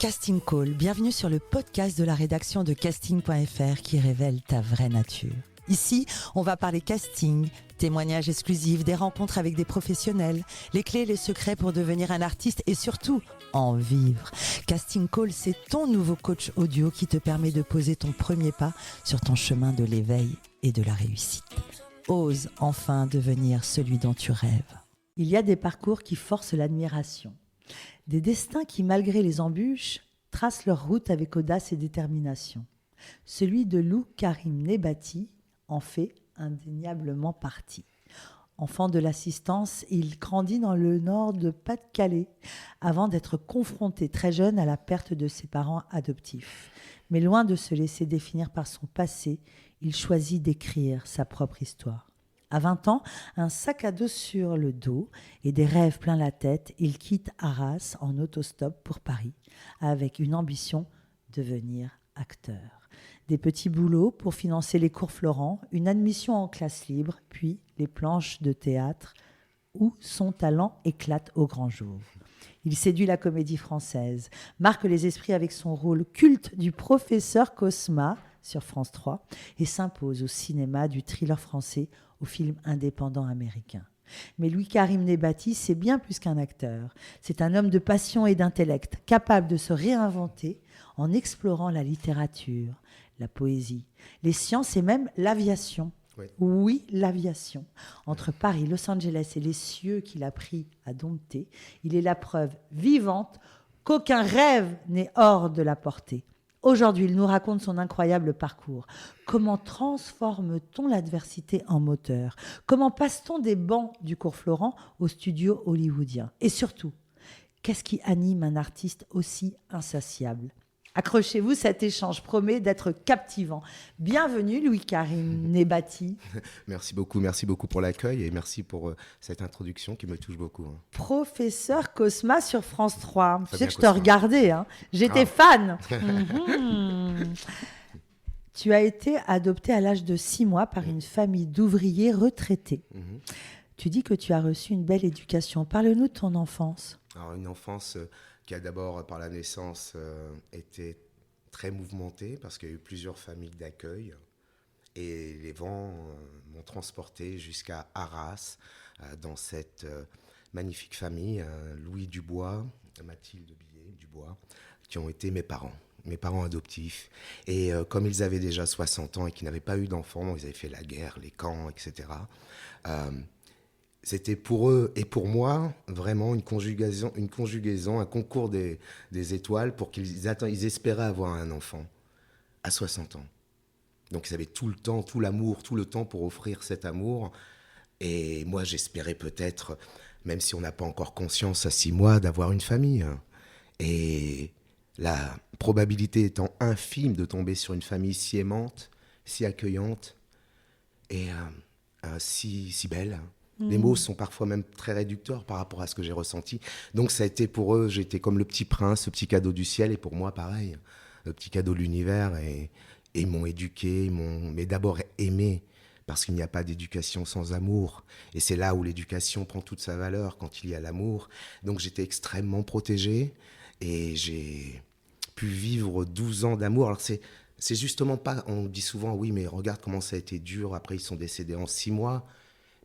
Casting Call, bienvenue sur le podcast de la rédaction de casting.fr qui révèle ta vraie nature. Ici, on va parler casting, témoignages exclusifs, des rencontres avec des professionnels, les clés et les secrets pour devenir un artiste et surtout, en vivre. Casting Call, c'est ton nouveau coach audio qui te permet de poser ton premier pas sur ton chemin de l'éveil et de la réussite. Ose enfin devenir celui dont tu rêves. Il y a des parcours qui forcent l'admiration. Des destins qui, malgré les embûches, tracent leur route avec audace et détermination. Celui de Lou Karim Nebati en fait indéniablement partie. Enfant de l'assistance, il grandit dans le nord de Pas-de-Calais avant d'être confronté très jeune à la perte de ses parents adoptifs. Mais loin de se laisser définir par son passé, il choisit d'écrire sa propre histoire. À 20 ans, un sac à dos sur le dos et des rêves plein la tête, il quitte Arras en autostop pour Paris avec une ambition: devenir acteur. Des petits boulots pour financer les cours Florent, une admission en classe libre, puis les planches de théâtre où son talent éclate au grand jour. Il séduit la comédie française, marque les esprits avec son rôle culte du professeur Cosma sur France 3 et s'impose au cinéma du thriller français au film indépendant américain. Mais Louis Karim Nebati, c'est bien plus qu'un acteur. C'est un homme de passion et d'intellect, capable de se réinventer en explorant la littérature, la poésie, les sciences et même l'aviation. Oui, l'aviation. Entre Paris, Los Angeles et les cieux qu'il a pris à dompter, il est la preuve vivante qu'aucun rêve n'est hors de la portée. Aujourd'hui, il nous raconte son incroyable parcours. Comment transforme-t-on l'adversité en moteur ? Comment passe-t-on des bancs du cours Florent au studio hollywoodien ? Et surtout, qu'est-ce qui anime un artiste aussi insatiable ? Accrochez-vous, cet échange promet d'être captivant. Bienvenue Louis Karim Nebati. Merci beaucoup pour l'accueil et merci pour cette introduction qui me touche beaucoup. Professeur Cosma sur France 3. Tu sais que je te Cosma. regardais, hein. J'étais fan. Tu as été adopté à l'âge de 6 mois par une famille d'ouvriers retraités. Tu dis que tu as reçu une belle éducation. Parle-nous de ton enfance. Alors, une enfance qui a d'abord, par la naissance, été très mouvementée parce qu'il y a eu plusieurs familles d'accueil. Et les vents m'ont transporté jusqu'à Arras, dans cette magnifique famille, Louis Dubois, Mathilde Billet Dubois, qui ont été mes parents adoptifs. Et comme ils avaient déjà 60 ans et qu'ils n'avaient pas eu d'enfants, ils avaient fait la guerre, les camps, etc., c'était pour eux et pour moi vraiment une conjugaison, un concours des étoiles pour ils espéraient avoir un enfant à 60 ans. Donc ils avaient tout le temps, tout l'amour, tout le temps pour offrir cet amour. Et moi j'espérais peut-être, même si on n'a pas encore conscience à 6 mois, d'avoir une famille. Et la probabilité étant infime de tomber sur une famille si aimante, si accueillante et si belle. Les mots sont parfois même très réducteurs par rapport à ce que j'ai ressenti. Donc ça a été pour eux, j'étais comme le petit prince, le petit cadeau du ciel, et pour moi pareil, le petit cadeau de l'univers. Et ils m'ont éduqué, mais d'abord aimé, parce qu'il n'y a pas d'éducation sans amour. Et c'est là où l'éducation prend toute sa valeur, quand il y a l'amour. Donc j'étais extrêmement protégé, et j'ai pu vivre 12 ans d'amour. Alors c'est justement pas, on dit souvent, oui mais regarde comment ça a été dur, après ils sont décédés en 6 mois.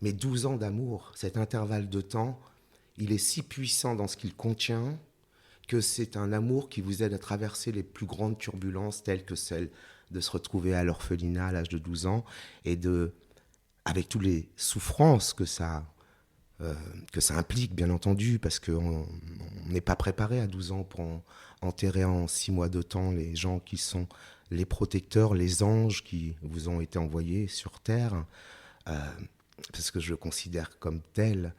Mais 12 ans d'amour, cet intervalle de temps, il est si puissant dans ce qu'il contient que c'est un amour qui vous aide à traverser les plus grandes turbulences telles que celle de se retrouver à l'orphelinat à l'âge de 12 ans et avec toutes les souffrances que ça implique, bien entendu, parce qu'on n'est pas préparé à 12 ans pour enterrer en 6 mois de temps les gens qui sont les protecteurs, les anges qui vous ont été envoyés sur Terre. Parce que je le considère comme tel,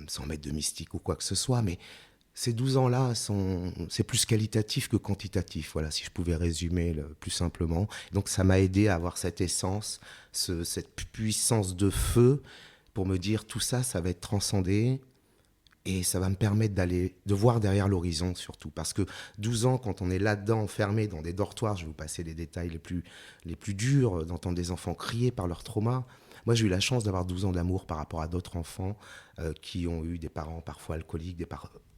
sans mettre de mystique ou quoi que ce soit, mais ces 12 ans-là, c'est plus qualitatif que quantitatif, voilà, si je pouvais résumer plus simplement. Donc ça m'a aidé à avoir cette essence, cette puissance de feu, pour me dire tout ça, ça va être transcendé, et ça va me permettre de voir derrière l'horizon surtout. Parce que 12 ans, quand on est là-dedans, enfermé dans des dortoirs, je vais vous passer les détails les plus durs, d'entendre des enfants crier par leur trauma. Moi, j'ai eu la chance d'avoir 12 ans d'amour par rapport à d'autres enfants qui ont eu des parents parfois alcooliques,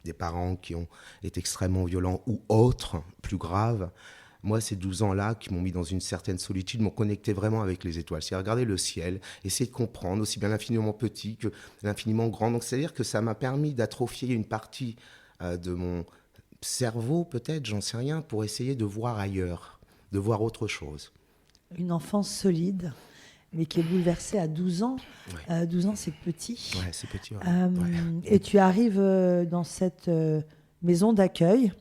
des parents qui ont été extrêmement violents ou autres, plus graves. Moi, ces 12 ans-là qui m'ont mis dans une certaine solitude m'ont connecté vraiment avec les étoiles. C'est regarder le ciel, essayer de comprendre aussi bien l'infiniment petit que l'infiniment grand. Donc, c'est-à-dire que ça m'a permis d'atrophier une partie de mon cerveau, peut-être, j'en sais rien, pour essayer de voir ailleurs, de voir autre chose. Une enfance solide, mais qui est bouleversée à 12 ans. Ouais. 12 ans, c'est petit. Ouais, c'est petit. Ouais. Et tu arrives dans cette maison d'accueil.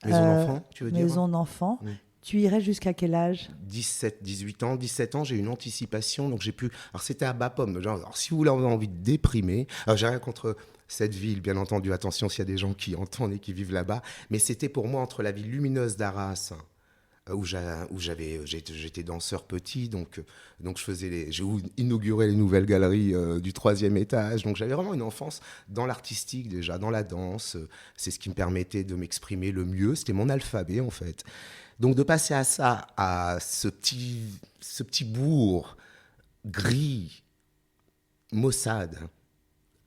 Maison d'enfant, tu veux dire? Maison d'enfant. Tu irais jusqu'à quel âge? 17 ans, j'ai eu une anticipation, donc j'ai pu... Alors, c'était à Bapaume. Alors, si vous avez envie de déprimer, alors, j'ai rien contre cette ville, bien entendu, attention s'il y a des gens qui entendent et qui vivent là-bas, mais c'était pour moi entre la ville lumineuse d'Arras, où j'étais danseur petit, donc j'ai inauguré les nouvelles galeries du 3e étage, donc j'avais vraiment une enfance dans l'artistique déjà, dans la danse, c'est ce qui me permettait de m'exprimer le mieux, c'était mon alphabet en fait. Donc de passer à ça, à ce petit bourg gris, maussade,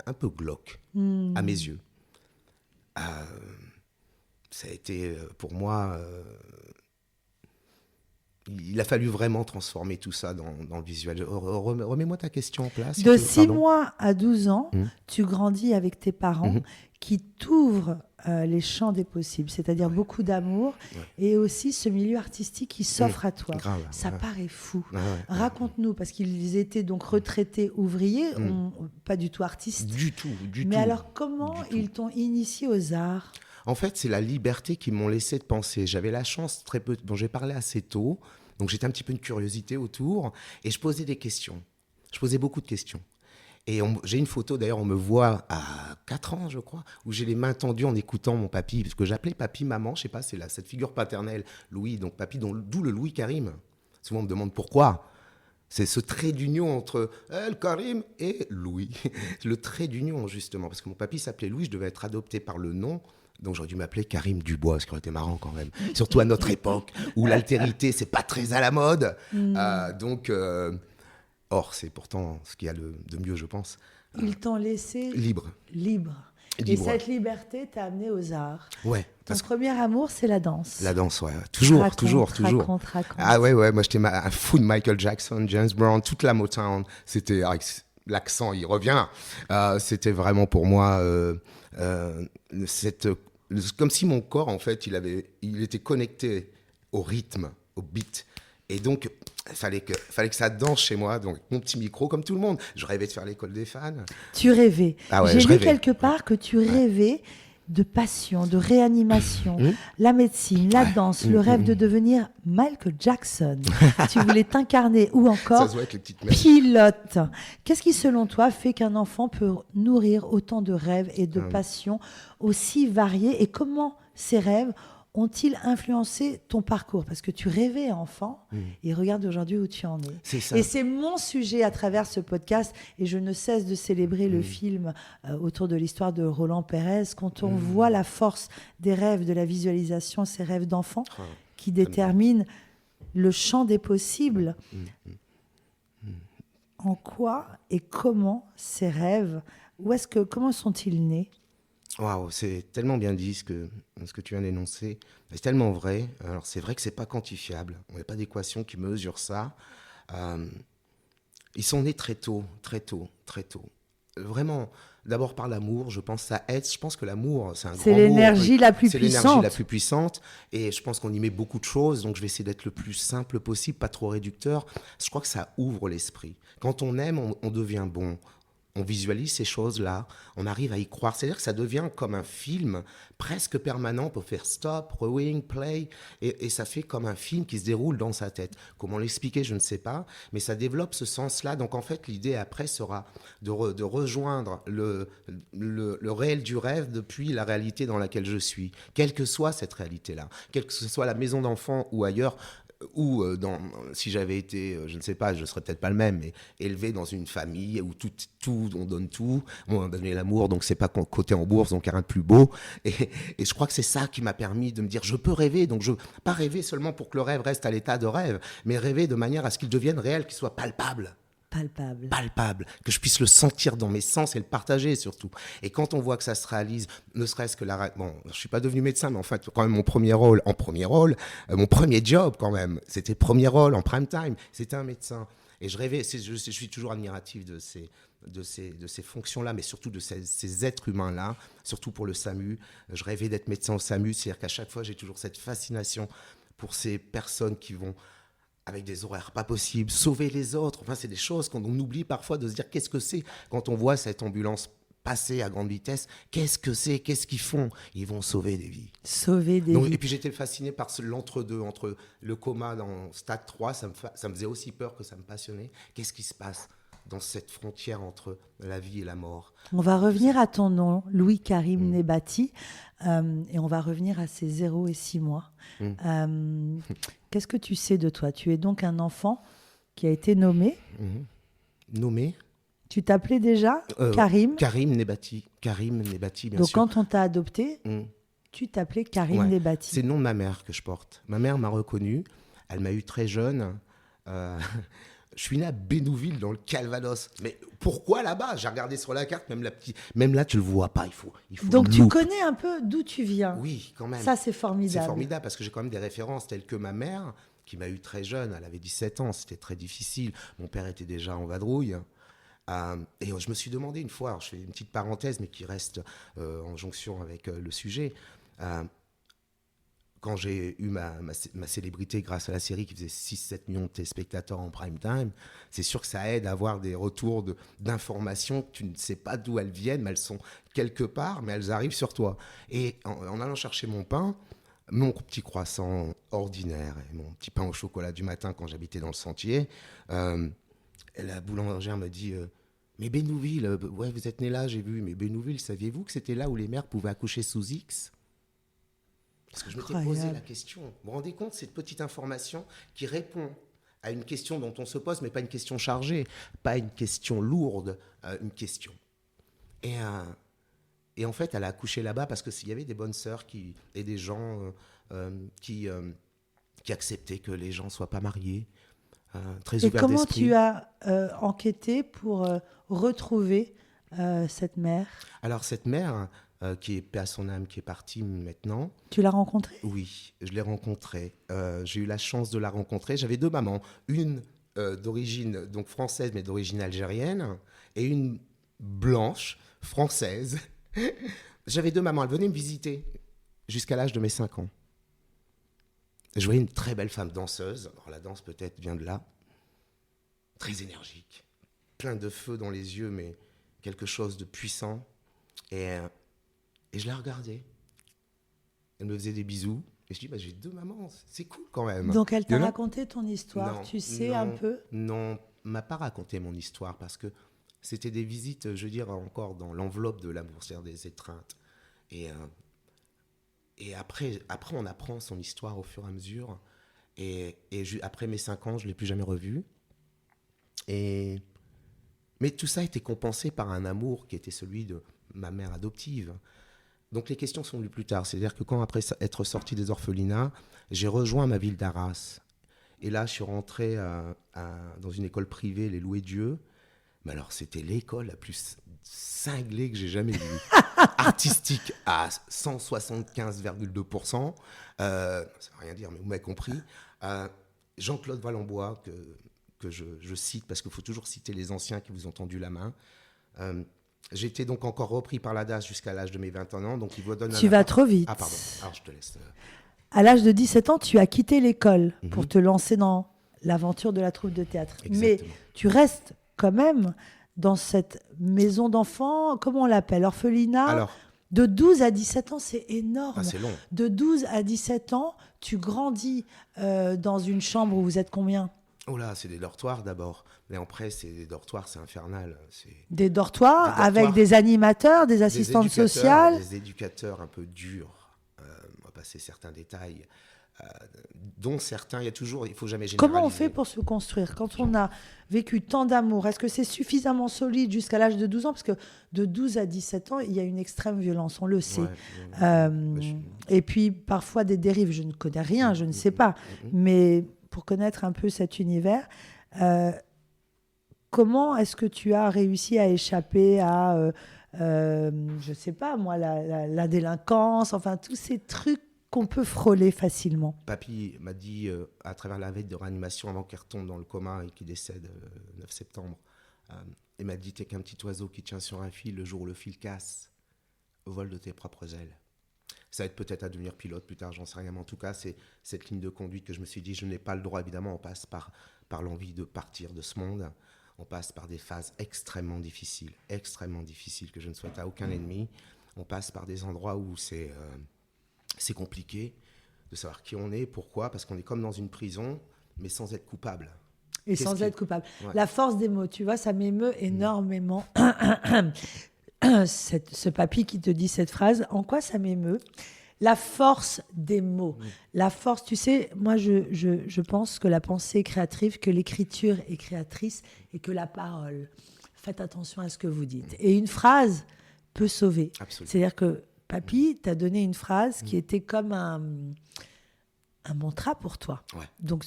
un peu glauque, à mes yeux, ça a été pour moi... il a fallu vraiment transformer tout ça dans le visuel. Remets-moi ta question en place. De 6 mois à 12 ans, tu grandis avec tes parents qui t'ouvrent les champs des possibles, c'est-à-dire beaucoup d'amour et aussi ce milieu artistique qui s'offre à toi. Grave, ça paraît fou. Raconte-nous, parce qu'ils étaient donc retraités ouvriers, pas du tout artistes. Du tout. Mais alors, comment ils t'ont initié aux arts ? En fait, c'est la liberté qu'ils m'ont laissé de penser. J'avais la chance très peu... Bon, j'ai parlé assez tôt, donc j'étais un petit peu une curiosité autour, et je posais des questions. Je posais beaucoup de questions. Et j'ai une photo, d'ailleurs, on me voit à 4 ans, je crois, où j'ai les mains tendues en écoutant mon papy, parce que j'appelais papy maman, je sais pas, c'est cette figure paternelle, Louis, donc papy, d'où le Louis Karim. Souvent, on me demande pourquoi. C'est ce trait d'union entre El Karim et Louis. Le trait d'union, justement, parce que mon papy s'appelait Louis, je devais être adopté par le nom. Donc j'aurais dû m'appeler Karim Dubois, ce qui aurait été marrant quand même. Surtout à notre époque, où l'altérité, c'est pas très à la mode. Or, c'est pourtant ce qu'il y a de mieux, je pense. Ils t'ont laissé libre. Et cette liberté t'a amené aux arts. Ouais. Ton premier amour, c'est la danse. La danse, ouais. Toujours. Raconte. Ah ouais, moi j'étais un fou de Michael Jackson, James Brown, toute la Motown. C'était, l'accent, il revient. C'était vraiment pour moi comme si mon corps, en fait, il était connecté au rythme, au beat. Et donc, il fallait que ça danse chez moi. Donc, mon petit micro, comme tout le monde. Je rêvais de faire l'école des fans. Tu rêvais. Ah ouais, J'ai lu rêvais. quelque part que tu rêvais de passion, de réanimation, la médecine, la danse, le rêve de devenir Michael Jackson. Tu voulais t'incarner ou encore Ça se voit avec les petites mèches. pilote. Qu'est-ce qui, selon toi, fait qu'un enfant peut nourrir autant de rêves et de passions aussi variées, et comment ces rêves ont-ils influencé ton parcours? Parce que tu rêvais enfant et regarde aujourd'hui où tu en es. C'est ça. Et c'est mon sujet à travers ce podcast, et je ne cesse de célébrer le film autour de l'histoire de Roland Pérez. Quand on voit la force des rêves, de la visualisation, ces rêves d'enfant qui déterminent le champ des possibles, en quoi et comment ces rêves, comment sont-ils nés? Waouh, c'est tellement bien dit ce que tu viens d'énoncer. C'est tellement vrai. Alors, c'est vrai que c'est pas quantifiable. On n'a pas d'équation qui mesure ça. Ils sont nés très tôt. Vraiment, d'abord par l'amour, je pense que ça aide. Je pense que l'amour, c'est un grand mot. C'est l'énergie la plus C'est puissante. l'énergie la plus puissante. Et je pense qu'on y met beaucoup de choses. Donc, je vais essayer d'être le plus simple possible, pas trop réducteur. Je crois que ça ouvre l'esprit. Quand on aime, on devient bon. On visualise ces choses-là, on arrive à y croire. C'est-à-dire que ça devient comme un film presque permanent. On peut faire stop, rewind, play, et ça fait comme un film qui se déroule dans sa tête. Comment l'expliquer, je ne sais pas, mais ça développe ce sens-là. Donc en fait, l'idée après sera de rejoindre le réel du rêve depuis la réalité dans laquelle je suis. Quelle que soit cette réalité-là, quelle que ce soit la maison d'enfant ou ailleurs, ou si j'avais été, je ne sais pas, je ne serais peut-être pas le même, mais élevé dans une famille où tout, on donne tout, on a donné l'amour, donc c'est pas coté en bourse, donc il n'y a rien de plus beau. Et je crois que c'est ça qui m'a permis de me dire, je peux rêver, donc je pas rêver seulement pour que le rêve reste à l'état de rêve, mais rêver de manière à ce qu'il devienne réel, qu'il soit palpable. palpable. Que je puisse le sentir dans mes sens et le partager surtout. Et quand on voit que ça se réalise, ne serait-ce que bon, je suis pas devenu médecin, mais en fait, quand même, mon premier rôle, mon premier job quand même, c'était premier rôle en prime time, c'était un médecin. Et je rêvais, je suis toujours admiratif de ces fonctions-là, mais surtout de ces êtres humains-là, surtout pour le SAMU. Je rêvais d'être médecin au SAMU, c'est-à-dire qu'à chaque fois, j'ai toujours cette fascination pour ces personnes qui vont, avec des horaires pas possibles, sauver les autres. Enfin, c'est des choses qu'on oublie parfois de se dire qu'est-ce que c'est quand on voit cette ambulance passer à grande vitesse. Qu'est-ce que c'est? Qu'est-ce qu'ils font? Ils vont sauver des vies. Vies. Et puis j'étais fasciné par l'entre-deux, entre le coma dans stade 3, ça me faisait aussi peur que ça me passionnait. Qu'est-ce qui se passe dans cette frontière entre la vie et la mort? On va revenir à ton nom, Louis Karim Nebati, et on va revenir à ces 0 et 6 mois. Qu'est-ce que tu sais de toi? Tu es donc un enfant qui a été nommé. Nommé? Tu t'appelais déjà Karim? Karim Nebati, bien donc, sûr. Donc quand on t'a adopté, tu t'appelais Karim Nebati. C'est le nom de ma mère que je porte. Ma mère m'a reconnu, elle m'a eu très jeune. Je suis né à Bénouville, dans le Calvados. Mais pourquoi là-bas? J'ai regardé sur la carte, même là, tu le vois pas. Il faut donc, tu connais un peu d'où tu viens? Oui, quand même. Ça, c'est formidable. C'est formidable parce que j'ai quand même des références telles que ma mère, qui m'a eu très jeune. Elle avait 17 ans, c'était très difficile. Mon père était déjà en vadrouille. Et je me suis demandé une fois, alors je fais une petite parenthèse, mais qui reste en jonction avec le sujet. Quand j'ai eu ma célébrité grâce à la série qui faisait 6-7 millions de téléspectateurs en prime time, c'est sûr que ça aide à avoir des retours d'informations que tu ne sais pas d'où elles viennent, mais elles sont quelque part, mais elles arrivent sur toi. Et en allant chercher mon pain, mon petit croissant ordinaire et mon petit pain au chocolat du matin quand j'habitais dans le Sentier, la boulangère me dit mais Bénouville, ouais, vous êtes né là, j'ai vu, mais Bénouville, saviez-vous que c'était là où les mères pouvaient accoucher sous X? Parce que je m'étais posé la question. Vous vous rendez compte, cette petite information qui répond à une question dont on se pose, mais pas une question chargée, pas une question lourde, une question. Et en fait, elle a accouché là-bas parce qu'il y avait des bonnes sœurs et des gens qui acceptaient que les gens ne soient pas mariés, très ouverts d'esprit. Et comment tu as enquêté pour retrouver cette mère? Alors, cette mère, qui est paix à son âme, qui est partie maintenant. Tu l'as rencontrée? Oui, je l'ai rencontrée. J'ai eu la chance de la rencontrer. J'avais deux mamans, une d'origine donc française, mais d'origine algérienne, et une blanche, française. J'avais deux mamans, elles venaient me visiter jusqu'à l'âge de mes 5 ans. Je voyais une très belle femme danseuse. Alors la danse peut-être vient de là. Très énergique, plein de feu dans les yeux, mais quelque chose de puissant. Et je la regardais. Elle me faisait des bisous. Et je dis, j'ai deux mamans, c'est cool quand même. Donc elle t'a raconté ton histoire, non, tu sais un peu? Non, elle m'a pas raconté mon histoire parce que c'était des visites, je veux dire, encore dans l'enveloppe de la boursière des étreintes. Et après, on apprend son histoire au fur et à mesure. Et après mes 5 ans, je ne l'ai plus jamais revue. Mais tout ça a été compensé par un amour qui était celui de ma mère adoptive. Donc les questions sont venues plus tard. C'est-à-dire que quand, après être sorti des orphelinats, j'ai rejoint ma ville d'Arras. Et là, je suis rentré dans une école privée, les Louis-Dieu. Mais alors, c'était l'école la plus cinglée que j'ai jamais vue. Artistique à 175,2%. Ça ne veut rien dire, mais vous m'avez compris. Jean-Claude Valenbois, que je cite, parce qu'il faut toujours citer les anciens qui vous ont tendu la main. J'ai été donc encore repris par la DAS jusqu'à l'âge de mes 21 ans. Donc il vous donne tu vas trop vite. Ah pardon, alors je te laisse. À l'âge de 17 ans, tu as quitté l'école pour te lancer dans l'aventure de la troupe de théâtre. Exactement. Mais tu restes quand même dans cette maison d'enfants, comment on l'appelle, orphelinat. Alors, de 12 à 17 ans, c'est énorme. Ah, c'est long. De 12 à 17 ans, tu grandis dans une chambre où vous êtes combien ? Oh là, c'est des dortoirs d'abord. Mais après, c'est des dortoirs, c'est infernal. Des dortoirs avec des animateurs, des assistantes sociales. Des éducateurs un peu durs. On va passer certains détails. Dont certains, il faut jamais généraliser. Comment on fait pour se construire quand on a vécu tant d'amour? Est-ce que c'est suffisamment solide jusqu'à l'âge de 12 ans? Parce que de 12 à 17 ans, il y a une extrême violence, on le sait. Et puis parfois des dérives. Je ne connais rien, je ne sais pas. Mais pour connaître un peu cet univers, comment est-ce que tu as réussi à échapper à, je sais pas moi, la délinquance, enfin tous ces trucs qu'on peut frôler facilement? Papy m'a dit, à travers la veille de réanimation, avant qu'il retombe dans le coma et qu'il décède le 9 septembre, il m'a dit, t'es qu'un petit oiseau qui tient sur un fil, le jour où le fil casse, vole de tes propres ailes. Ça va être peut-être à devenir pilote plus tard, j'en sais rien, mais en tout cas, c'est cette ligne de conduite que je me suis dit, je n'ai pas le droit, évidemment, on passe par l'envie de partir de ce monde, on passe par des phases extrêmement difficiles, que je ne souhaite à aucun ennemi, on passe par des endroits où c'est compliqué de savoir qui on est, pourquoi, parce qu'on est comme dans une prison, mais sans être coupable. Et sans être coupable. Ouais. La force des mots, tu vois, ça m'émeut énormément. Ce papy qui te dit cette phrase, en quoi ça m'émeut? La force des mots. La force, tu sais, moi je pense que la pensée est créatrice, que l'écriture est créatrice et que la parole. Faites attention à ce que vous dites. Et une phrase peut sauver. Absolument. C'est-à-dire que papy t'a donné une phrase qui était comme un mantra pour toi. Ouais. Donc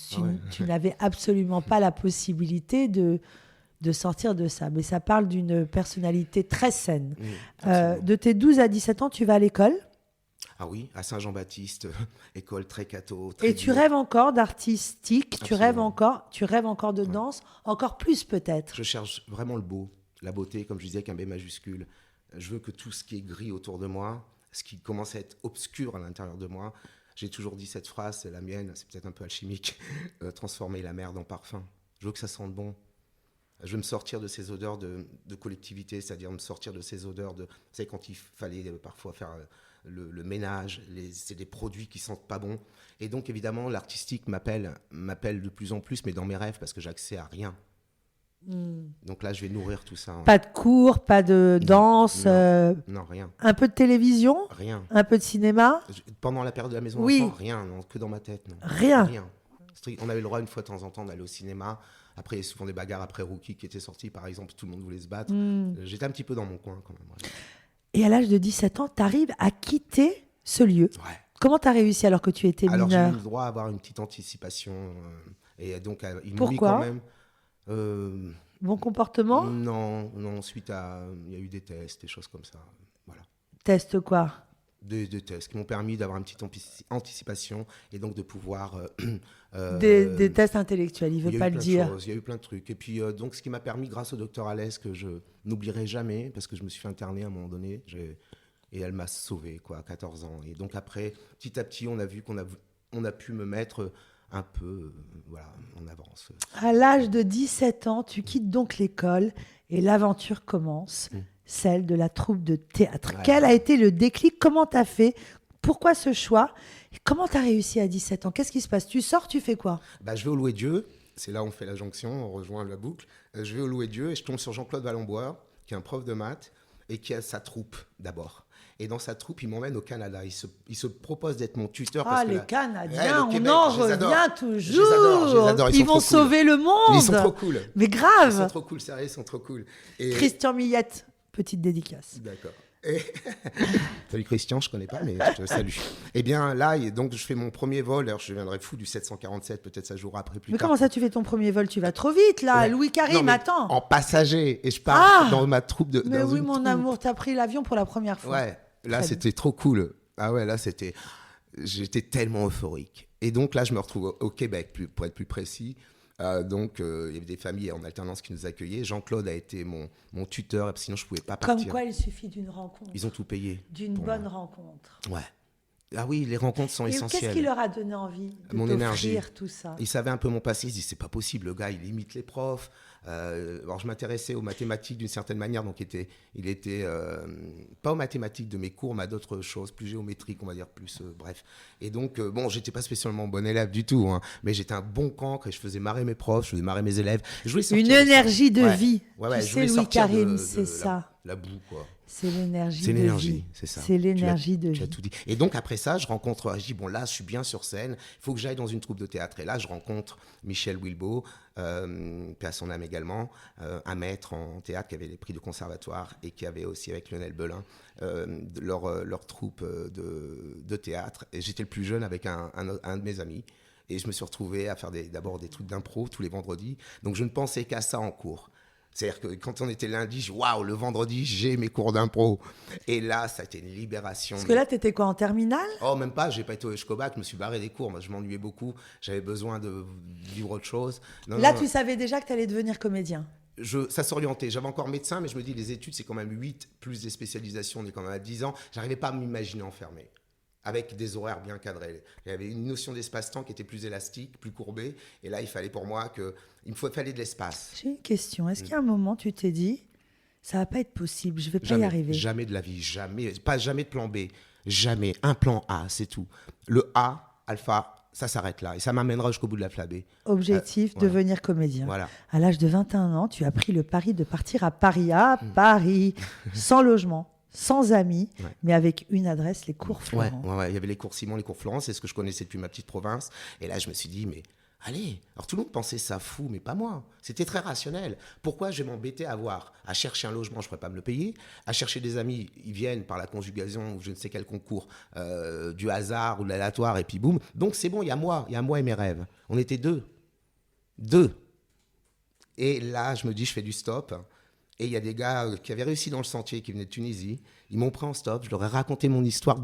tu n'avais absolument pas la possibilité de sortir de ça. Mais ça parle d'une personnalité très saine. De tes 12 à 17 ans, tu vas à l'école? Ah oui, à Saint-Jean-Baptiste, école très catho. Et tu rêves encore d'artistique, tu rêves encore de danse, encore plus peut-être. Je cherche vraiment le beau, la beauté, comme je disais, avec un B majuscule. Je veux que tout ce qui est gris autour de moi, ce qui commence à être obscur à l'intérieur de moi, j'ai toujours dit cette phrase, c'est la mienne, c'est peut-être un peu alchimique, transformer la merde en parfum. Je veux que ça sente bon. Je veux me sortir de ces odeurs de collectivité, c'est-à-dire me sortir de ces odeurs de... Tu sais, quand il fallait parfois faire le ménage, c'est des produits qui sentent pas bon. Et donc, évidemment, l'artistique m'appelle de plus en plus, mais dans mes rêves, parce que j'ai accès à rien. Donc là, je vais nourrir tout ça. Pas de cours, pas de danse. Non, rien. Un peu de télévision? Rien. Un peu de cinéma? Pendant la période de la maison d'enfant, rien, non, que dans ma tête. Non. Rien. On avait le droit une fois de temps en temps d'aller au cinéma. Après, il y a souvent des bagarres après Rookie qui était sorti, par exemple, tout le monde voulait se battre. J'étais un petit peu dans mon coin quand même. Ouais. Et à l'âge de 17 ans, tu arrives à quitter ce lieu. Ouais. Comment tu as réussi alors que tu étais mineur? Alors, j'ai eu le droit à avoir une petite anticipation. Et donc, il m'a mis quand même... bon comportement? Non, suite à... Il y a eu des tests, des choses comme ça. Voilà. Tests quoi? Des tests qui m'ont permis d'avoir une petite anticipation et donc de pouvoir... des tests intellectuels, il ne veut pas le dire. Il y a eu plein de trucs. Et puis, donc, ce qui m'a permis, grâce au docteur Alès, que je n'oublierai jamais, parce que je me suis fait interner à un moment donné, et elle m'a sauvé, quoi, à 14 ans. Et donc, après, petit à petit, on a vu qu'on a pu me mettre un peu en avance. À l'âge de 17 ans, tu quittes donc l'école et l'aventure commence. Celle de la troupe de théâtre. Ouais. Quel a été le déclic? Comment tu as fait? Pourquoi ce choix? Et comment tu as réussi à 17 ans? Qu'est-ce qui se passe? Tu sors, tu fais quoi? Je vais au Loué Dieu. C'est là où on fait la jonction, on rejoint la boucle. Je vais au Loué Dieu et je tombe sur Jean-Claude Vallombois, qui est un prof de maths et qui a sa troupe d'abord. Et dans sa troupe, il m'emmène au Canada. Il se propose d'être mon tuteur. Parce que Canadiens, on en revient toujours. Je les adore. Ils vont sauver le monde. Ils sont trop cool. Mais grave. Ils sont trop cool, sérieux, ils sont trop cool. Et... Christian Millette, petite dédicace. D'accord. Salut Christian, je ne connais pas, mais je te salue. Et bien là, donc, je fais mon premier vol. Alors, je deviendrai fou du 747, peut-être ça jouera après plus tard. Mais comment ça, tu fais ton premier vol? Tu vas trop vite, là. Ouais. Louis Karim, attends. En passager. Et je pars dans ma troupe de. Mais oui, mon amour, t'as pris l'avion pour la première fois. Ouais, là, c'était trop cool. Ah ouais, là, j'étais tellement euphorique. Et donc là, je me retrouve au Québec, pour être plus précis. Donc, il y avait des familles en alternance qui nous accueillaient. Jean-Claude a été mon tuteur, sinon je ne pouvais pas partir. Comme quoi, il suffit d'une rencontre. Ils ont tout payé. D'une bonne rencontre. Ouais. Ah oui, les rencontres sont essentielles. Qu'est-ce qui leur a donné envie de t'offrir tout ça? Ils savaient un peu mon passé. Ils se disaient, c'est pas possible, le gars, il imite les profs. Alors, je m'intéressais aux mathématiques d'une certaine manière. Donc, il était pas aux mathématiques de mes cours, mais à d'autres choses, plus géométriques, on va dire, plus bref. Et donc, j'étais pas spécialement bon élève du tout, hein, mais j'étais un bon cancre et je faisais marrer mes profs, je faisais marrer mes élèves. Une énergie de vie. Ouais, tu sais, Louis Karim, c'est ça. La boue, quoi. C'est l'énergie de vie. C'est ça. C'est l'énergie de vie. Tu as tout dit. Et donc, après ça, je dis, là, je suis bien sur scène, il faut que j'aille dans une troupe de théâtre. Et là, je rencontre Michel Wilbeau, paix à son âme également, un maître en théâtre qui avait les prix de conservatoire et qui avait aussi, avec Lionel Belin, leur troupe de théâtre. Et j'étais le plus jeune avec un de mes amis. Et je me suis retrouvé à faire d'abord des trucs d'impro tous les vendredis. Donc, je ne pensais qu'à ça en cours. C'est-à-dire que quand on était lundi, waouh, le vendredi, j'ai mes cours d'impro. Et là, ça a été une libération. Parce que là, tu étais quoi, en terminale? Oh, même pas, j'ai pas été au Schkobac, je me suis barré des cours. Moi, je m'ennuyais beaucoup. J'avais besoin de vivre autre chose. Là, tu savais déjà que tu allais devenir comédien. Ça s'orientait. J'avais encore médecin, mais je me dis, les études, c'est quand même 8, plus des spécialisations, on est quand même à 10 ans. J'arrivais pas à m'imaginer enfermé, avec des horaires bien cadrés. Il y avait une notion d'espace-temps qui était plus élastique, plus courbée. Et là, il fallait pour moi fallait de l'espace. J'ai une question. Est-ce qu'à un moment, tu t'es dit, ça va pas être possible, je vais pas y Jamais, arriver? jamais de la vie, jamais. Pas jamais de plan B, jamais. Un plan A, c'est tout. Le A, alpha, ça s'arrête là. Et ça m'amènera jusqu'au bout de la flabée. Objectif, voilà. devenir comédien. Voilà. À l'âge de 21 ans, tu as pris le pari de partir à Paris, sans logement, sans amis, mais avec une adresse, les cours Florent. Ouais. Il y avait les cours Simon, les cours Florent, c'est ce que je connaissais depuis ma petite province. Et là, je me suis dit, mais allez. Alors tout le monde pensait ça fou, mais pas moi. C'était très rationnel. Pourquoi je vais m'embêter à chercher un logement, je ne pourrais pas me le payer, à chercher des amis, ils viennent par la conjugaison ou je ne sais quel concours, du hasard ou de l'aléatoire, et puis boum. Donc c'est bon, il y a moi et mes rêves. On était deux. Et là, je me dis, je fais du stop. Et il y a des gars qui avaient réussi dans le sentier, qui venaient de Tunisie. Ils m'ont pris en stop. Je leur ai raconté mon histoire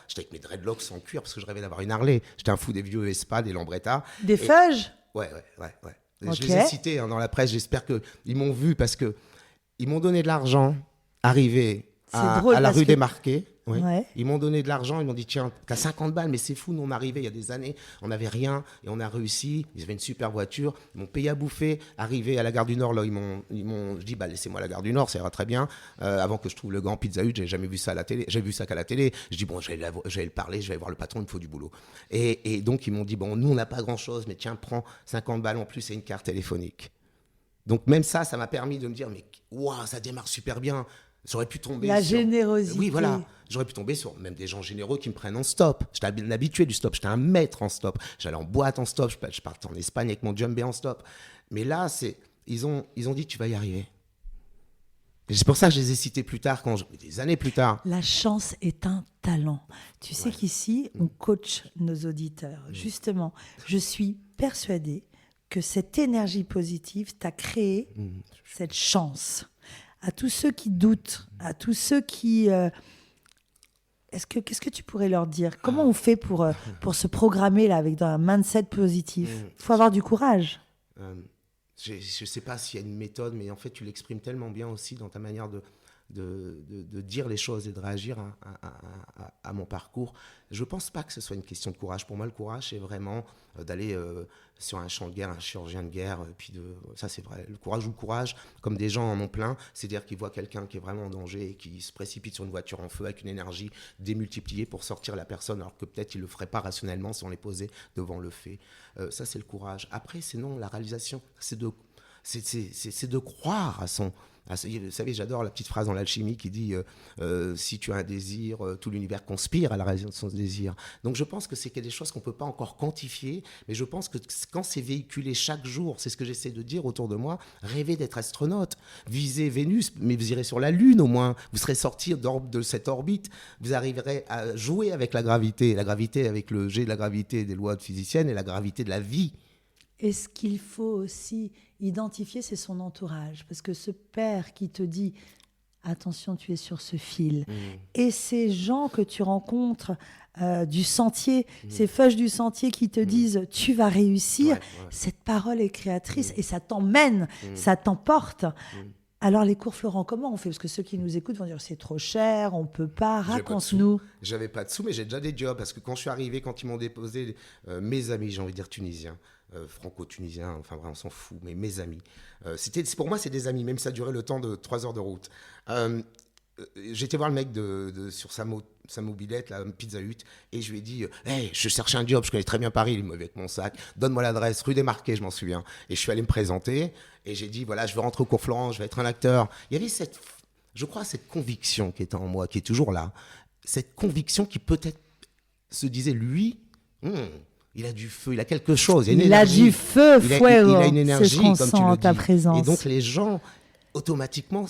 J'étais avec mes dreadlocks en cuir parce que je rêvais d'avoir une Harley. J'étais un fou des vieux Vespa, des Lambretta. Des feuges? Ouais. Okay. Je les ai cités dans la presse. J'espère qu'ils m'ont vu parce qu'ils m'ont donné de l'argent, arrivé à la rue des Marquets. Ouais. Ils m'ont donné de l'argent, ils m'ont dit tiens, t'as 50 balles, mais c'est fou, nous on arrivait il y a des années, on n'avait rien et on a réussi, ils avaient une super voiture, ils m'ont payé à bouffer, arrivé à la gare du Nord, là, je dis bah laissez-moi la gare du Nord, ça ira très bien, avant que je trouve le grand Pizza Hut, j'avais jamais vu ça à la télé, j'ai vu ça qu'à la télé, je dis bon, j'allais le parler, je vais voir le patron, il me faut du boulot. Et donc ils m'ont dit bon, nous on n'a pas grand-chose, mais tiens, prends 50 balles en plus et une carte téléphonique. Donc même ça m'a permis de me dire mais waouh, ça démarre super bien. J'aurais pu tomber sur... générosité. Oui, voilà. J'aurais pu tomber sur même des gens généreux qui me prennent en stop. J'étais un habitué du stop. J'étais un maître en stop. J'allais en boîte en stop. Je partais en Espagne avec mon djembé en stop. Mais là, ils ont dit tu vas y arriver. Et c'est pour ça que je les ai cités plus tard, des années plus tard. La chance est un talent. Tu sais qu'ici, on coach nos auditeurs. Justement, je suis persuadée que cette énergie positive t'a créé cette chance. À tous ceux qui doutent, à tous ceux qui... Qu'est-ce que tu pourrais leur dire? Comment on fait pour se programmer là, avec un mindset positif? Il faut avoir du courage. Je ne sais pas s'il y a une méthode, mais en fait, tu l'exprimes tellement bien aussi dans ta manière de dire les choses et de réagir à mon parcours. Je ne pense pas que ce soit une question de courage. Pour moi, le courage, c'est vraiment d'aller sur un champ de guerre, un chirurgien de guerre. Ça, c'est vrai. Le courage, comme des gens en ont plein, c'est-à-dire qu'ils voient quelqu'un qui est vraiment en danger et qui se précipite sur une voiture en feu avec une énergie démultipliée pour sortir la personne, alors que peut-être il ne le ferait pas rationnellement si on les posait devant le fait. Ça, c'est le courage. Après, sinon, la réalisation, c'est de croire à son... Vous savez, j'adore la petite phrase dans l'alchimie qui dit si tu as un désir, tout l'univers conspire à la réalisation de son désir. Donc je pense que c'est des choses qu'on ne peut pas encore quantifier, mais je pense que quand c'est véhiculé chaque jour, c'est ce que j'essaie de dire autour de moi, rêvez d'être astronaute, visez Vénus, mais vous irez sur la Lune au moins, vous serez sorti de cette orbite, vous arriverez à jouer avec la gravité avec le jet de la gravité des lois physiciennes et la gravité de la vie. Et ce qu'il faut aussi identifier, c'est son entourage. Parce que ce père qui te dit « Attention, tu es sur ce fil ». Et ces gens que tu rencontres du sentier, ces feuilles du sentier qui te disent « Tu vas réussir », cette parole est créatrice et ça t'emmène, ça t'emporte. Alors les cours Florent, comment on fait? Parce que ceux qui nous écoutent vont dire c'est trop cher, on peut pas, raconte-nous. J'avais pas de sous, mais j'ai déjà des jobs. Parce que quand je suis arrivé, quand ils m'ont déposé, mes amis, j'ai envie de dire tunisiens, franco-tunisiens, enfin vraiment on s'en fout, mais mes amis. Pour moi c'est des amis, même si ça durait le temps de 3 heures de route. J'étais voir le mec sur sa mobilette, la Pizza Hut, et je lui ai dit hey, je cherchais un job, je connais très bien Paris, il m'a vu avec mon sac, donne-moi l'adresse, rue des Marquets, je m'en souviens. Et je suis allé me présenter, et j'ai dit voilà, je veux rentrer au cours Florent, je vais être un acteur. Il y avait cette conviction qui était en moi, qui est toujours là, cette conviction qui peut-être se disait lui, il a du feu, il a quelque chose, il a une énergie. Il a du feu, il a une énergie, c'est ce qu'on comme sent tu le en ta dis. présence. Et donc les gens, automatiquement,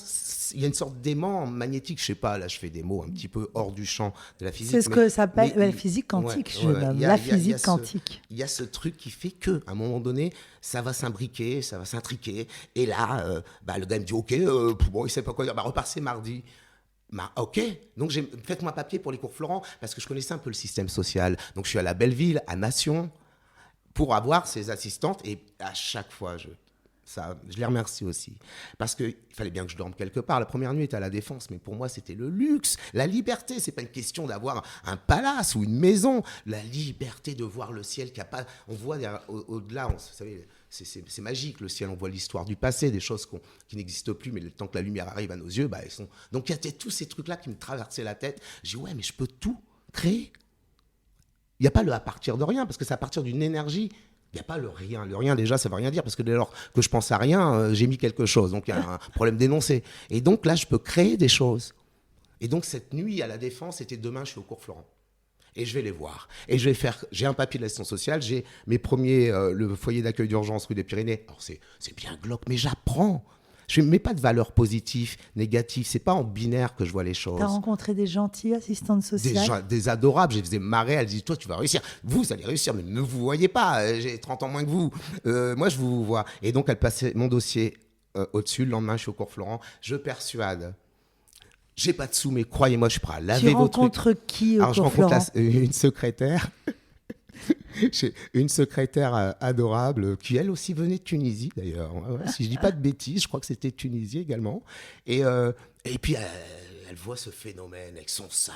il y a une sorte d'aimant magnétique. Je sais pas, là, je fais des mots un petit peu hors du champ de la physique. C'est ce que ça s'appelle mais- la physique quantique, ouais, je ouais, nomme. il y a- La il y a- il y a physique ce- quantique. Il y a ce truc qui fait que, à un moment donné, ça va s'imbriquer, ça va s'intriquer. Et là, le gars me dit, OK, bon, il sait pas quoi dire. Repassez mardi. OK, donc faites-moi papier pour les cours Florent, parce que je connaissais un peu le système social. Donc je suis à la Belleville, à Nation, pour avoir ces assistantes. Et à chaque fois, je les remercie aussi. Parce qu'il fallait bien que je dorme quelque part. La première nuit était à la Défense, mais pour moi, c'était le luxe, la liberté. C'est pas une question d'avoir un palace ou une maison. La liberté de voir le ciel qui a pas... On voit au-delà, vous savez... C'est magique, le ciel, on voit l'histoire du passé, des choses qui n'existent plus, mais le temps que la lumière arrive à nos yeux, elles sont... Donc il y a tous ces trucs-là qui me traversaient la tête. J'ai dit, ouais, mais je peux tout créer. Il n'y a pas le à partir de rien, parce que c'est à partir d'une énergie. Il n'y a pas le rien. Le rien, déjà, ça ne veut rien dire, parce que dès lors que je pense à rien, j'ai mis quelque chose. Donc il y a un problème d'énoncé. Et donc là, je peux créer des choses. Et donc cette nuit à la Défense, c'était demain, je suis au cours Florent. Et je vais les voir. Et je vais faire... J'ai un papier de l'assistance sociale, j'ai mes premiers... le foyer d'accueil d'urgence rue des Pyrénées. Alors, c'est bien glauque, mais j'apprends. Je ne mets pas de valeur positive, négative. C'est pas en binaire que je vois les choses. Tu as rencontré des gentilles assistantes sociales? Des adorables. Je les faisais marrer. Elles disaient, toi, tu vas réussir. Vous allez réussir, mais ne vous voyez pas. J'ai 30 ans moins que vous. Moi, je vous vois. Et donc, elles passaient mon dossier au-dessus. Le lendemain, je suis au cours Florent. Je persuade. J'ai pas de sous, mais croyez-moi, je suis prêt à laver vos trucs. Tu rencontres qui au Alors, je cours rencontre Florent? une secrétaire. J'ai une secrétaire adorable qui, elle aussi, venait de Tunisie, d'ailleurs. Ouais, si je dis pas de bêtises, je crois que c'était Tunisie également. Et puis, elle voit ce phénomène avec son sac,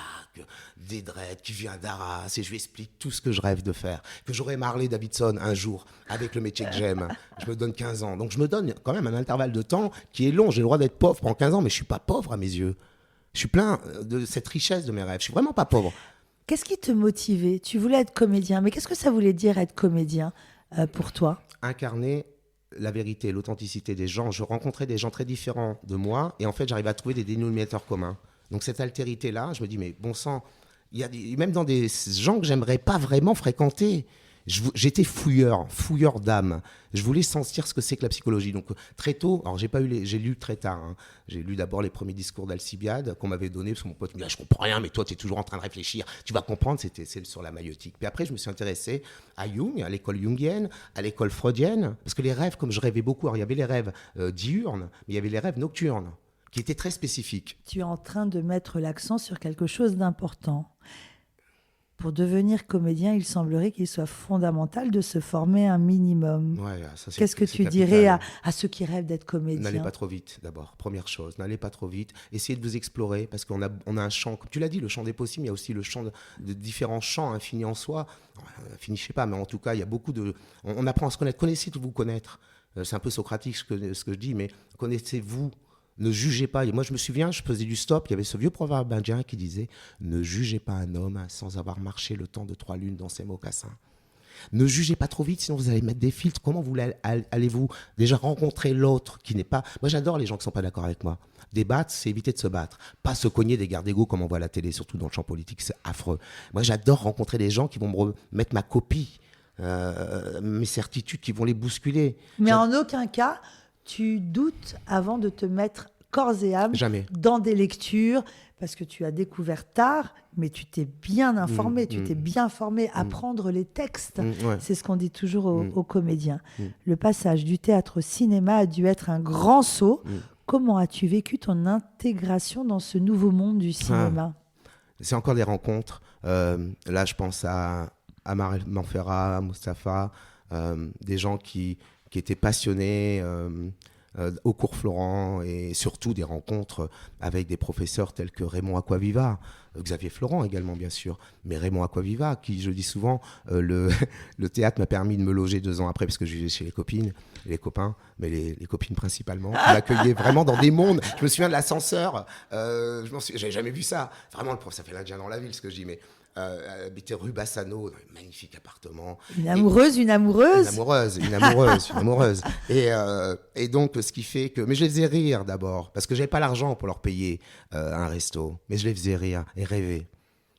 des dreads, qui vient d'Arras. Et je lui explique tout ce que je rêve de faire. Que j'aurais Harley Davidson un jour, avec le métier que j'aime. Je me donne 15 ans. Donc, je me donne quand même un intervalle de temps qui est long. J'ai le droit d'être pauvre pendant 15 ans, mais je suis pas pauvre à mes yeux. Je suis plein de cette richesse de mes rêves. Je suis vraiment pas pauvre. Qu'est-ce qui te motivait? Tu voulais être comédien, mais qu'est-ce que ça voulait dire être comédien pour toi? Incarner la vérité, l'authenticité des gens. Je rencontrais des gens très différents de moi et en fait, j'arrive à trouver des dénominateurs communs. Donc cette altérité-là, je me dis, mais bon sang, il y a même dans des gens que j'aimerais pas vraiment fréquenter. J'étais fouilleur d'âme. Je voulais sentir ce que c'est que la psychologie. Donc très tôt, alors j'ai lu très tard. Hein. J'ai lu d'abord les premiers discours d'Alcibiade qu'on m'avait donnés parce que mon pote me dit, je comprends rien, mais toi tu es toujours en train de réfléchir. Tu vas comprendre. C'était celle sur la maïeutique. Puis après, je me suis intéressé à Jung, à l'école jungienne, à l'école freudienne, parce que les rêves, comme je rêvais beaucoup, alors il y avait les rêves diurnes, mais il y avait les rêves nocturnes, qui étaient très spécifiques. Tu es en train de mettre l'accent sur quelque chose d'important. Pour devenir comédien, il semblerait qu'il soit fondamental de se former un minimum. Ouais, ça, Qu'est-ce que tu capital. dirais à ceux qui rêvent d'être comédiens? N'allez pas trop vite, d'abord. Première chose, n'allez pas trop vite. Essayez de vous explorer, parce qu'on a un champ, comme tu l'as dit, le champ des possibles, il y a aussi le champ de différents champs infinis en soi. Infini, je sais pas, mais en tout cas, il y a beaucoup de... On apprend à se connaître. Connaissez-vous connaître. C'est un peu socratique ce que je dis, mais connaissez-vous. Ne jugez pas. Et moi, je me souviens, je faisais du stop. Il y avait ce vieux proverbe indien qui disait « Ne jugez pas un homme sans avoir marché le temps de 3 lunes dans ses mocassins. » Ne jugez pas trop vite, sinon vous allez mettre des filtres. Comment allez-vous déjà rencontrer l'autre qui n'est pas... Moi, j'adore les gens qui ne sont pas d'accord avec moi. Débattre, c'est éviter de se battre. Pas se cogner des guerres d'ego comme on voit à la télé, surtout dans le champ politique. C'est affreux. Moi, j'adore rencontrer des gens qui vont me mettre ma copie, mes certitudes, qui vont les bousculer. Mais en aucun cas, tu doutes avant de te mettre corps et âme Jamais. dans des lectures, parce que tu as découvert tard, mais tu t'es bien informé, tu t'es bien formé. Apprendre les textes, Ouais. c'est ce qu'on dit toujours aux comédiens. Le passage du théâtre au cinéma a dû être un grand saut. Comment as-tu vécu ton intégration dans ce nouveau monde du cinéma? C'est encore des rencontres. Là, je pense à Amar Manfera, à Mustapha, des gens qui étaient passionnés au cours Florent, et surtout des rencontres avec des professeurs tels que Raymond Acquaviva, Xavier Florent également bien sûr, mais Raymond Acquaviva, qui, je dis souvent, le théâtre m'a permis de me loger 2 ans après, parce que je vivais chez les copines, les copains, mais les copines principalement, qui m'accueillaient vraiment dans des mondes. Je me souviens de l'ascenseur, j'avais jamais vu ça. Vraiment, le prof, ça fait l'Indien dans la ville, ce que je dis, mais habiter rue Bassano, dans un magnifique appartement. Une amoureuse. Une amoureuse. Et donc, ce qui fait que... Mais je les faisais rire d'abord, parce que je n'avais pas l'argent pour leur payer un resto. Mais je les faisais rire et rêver.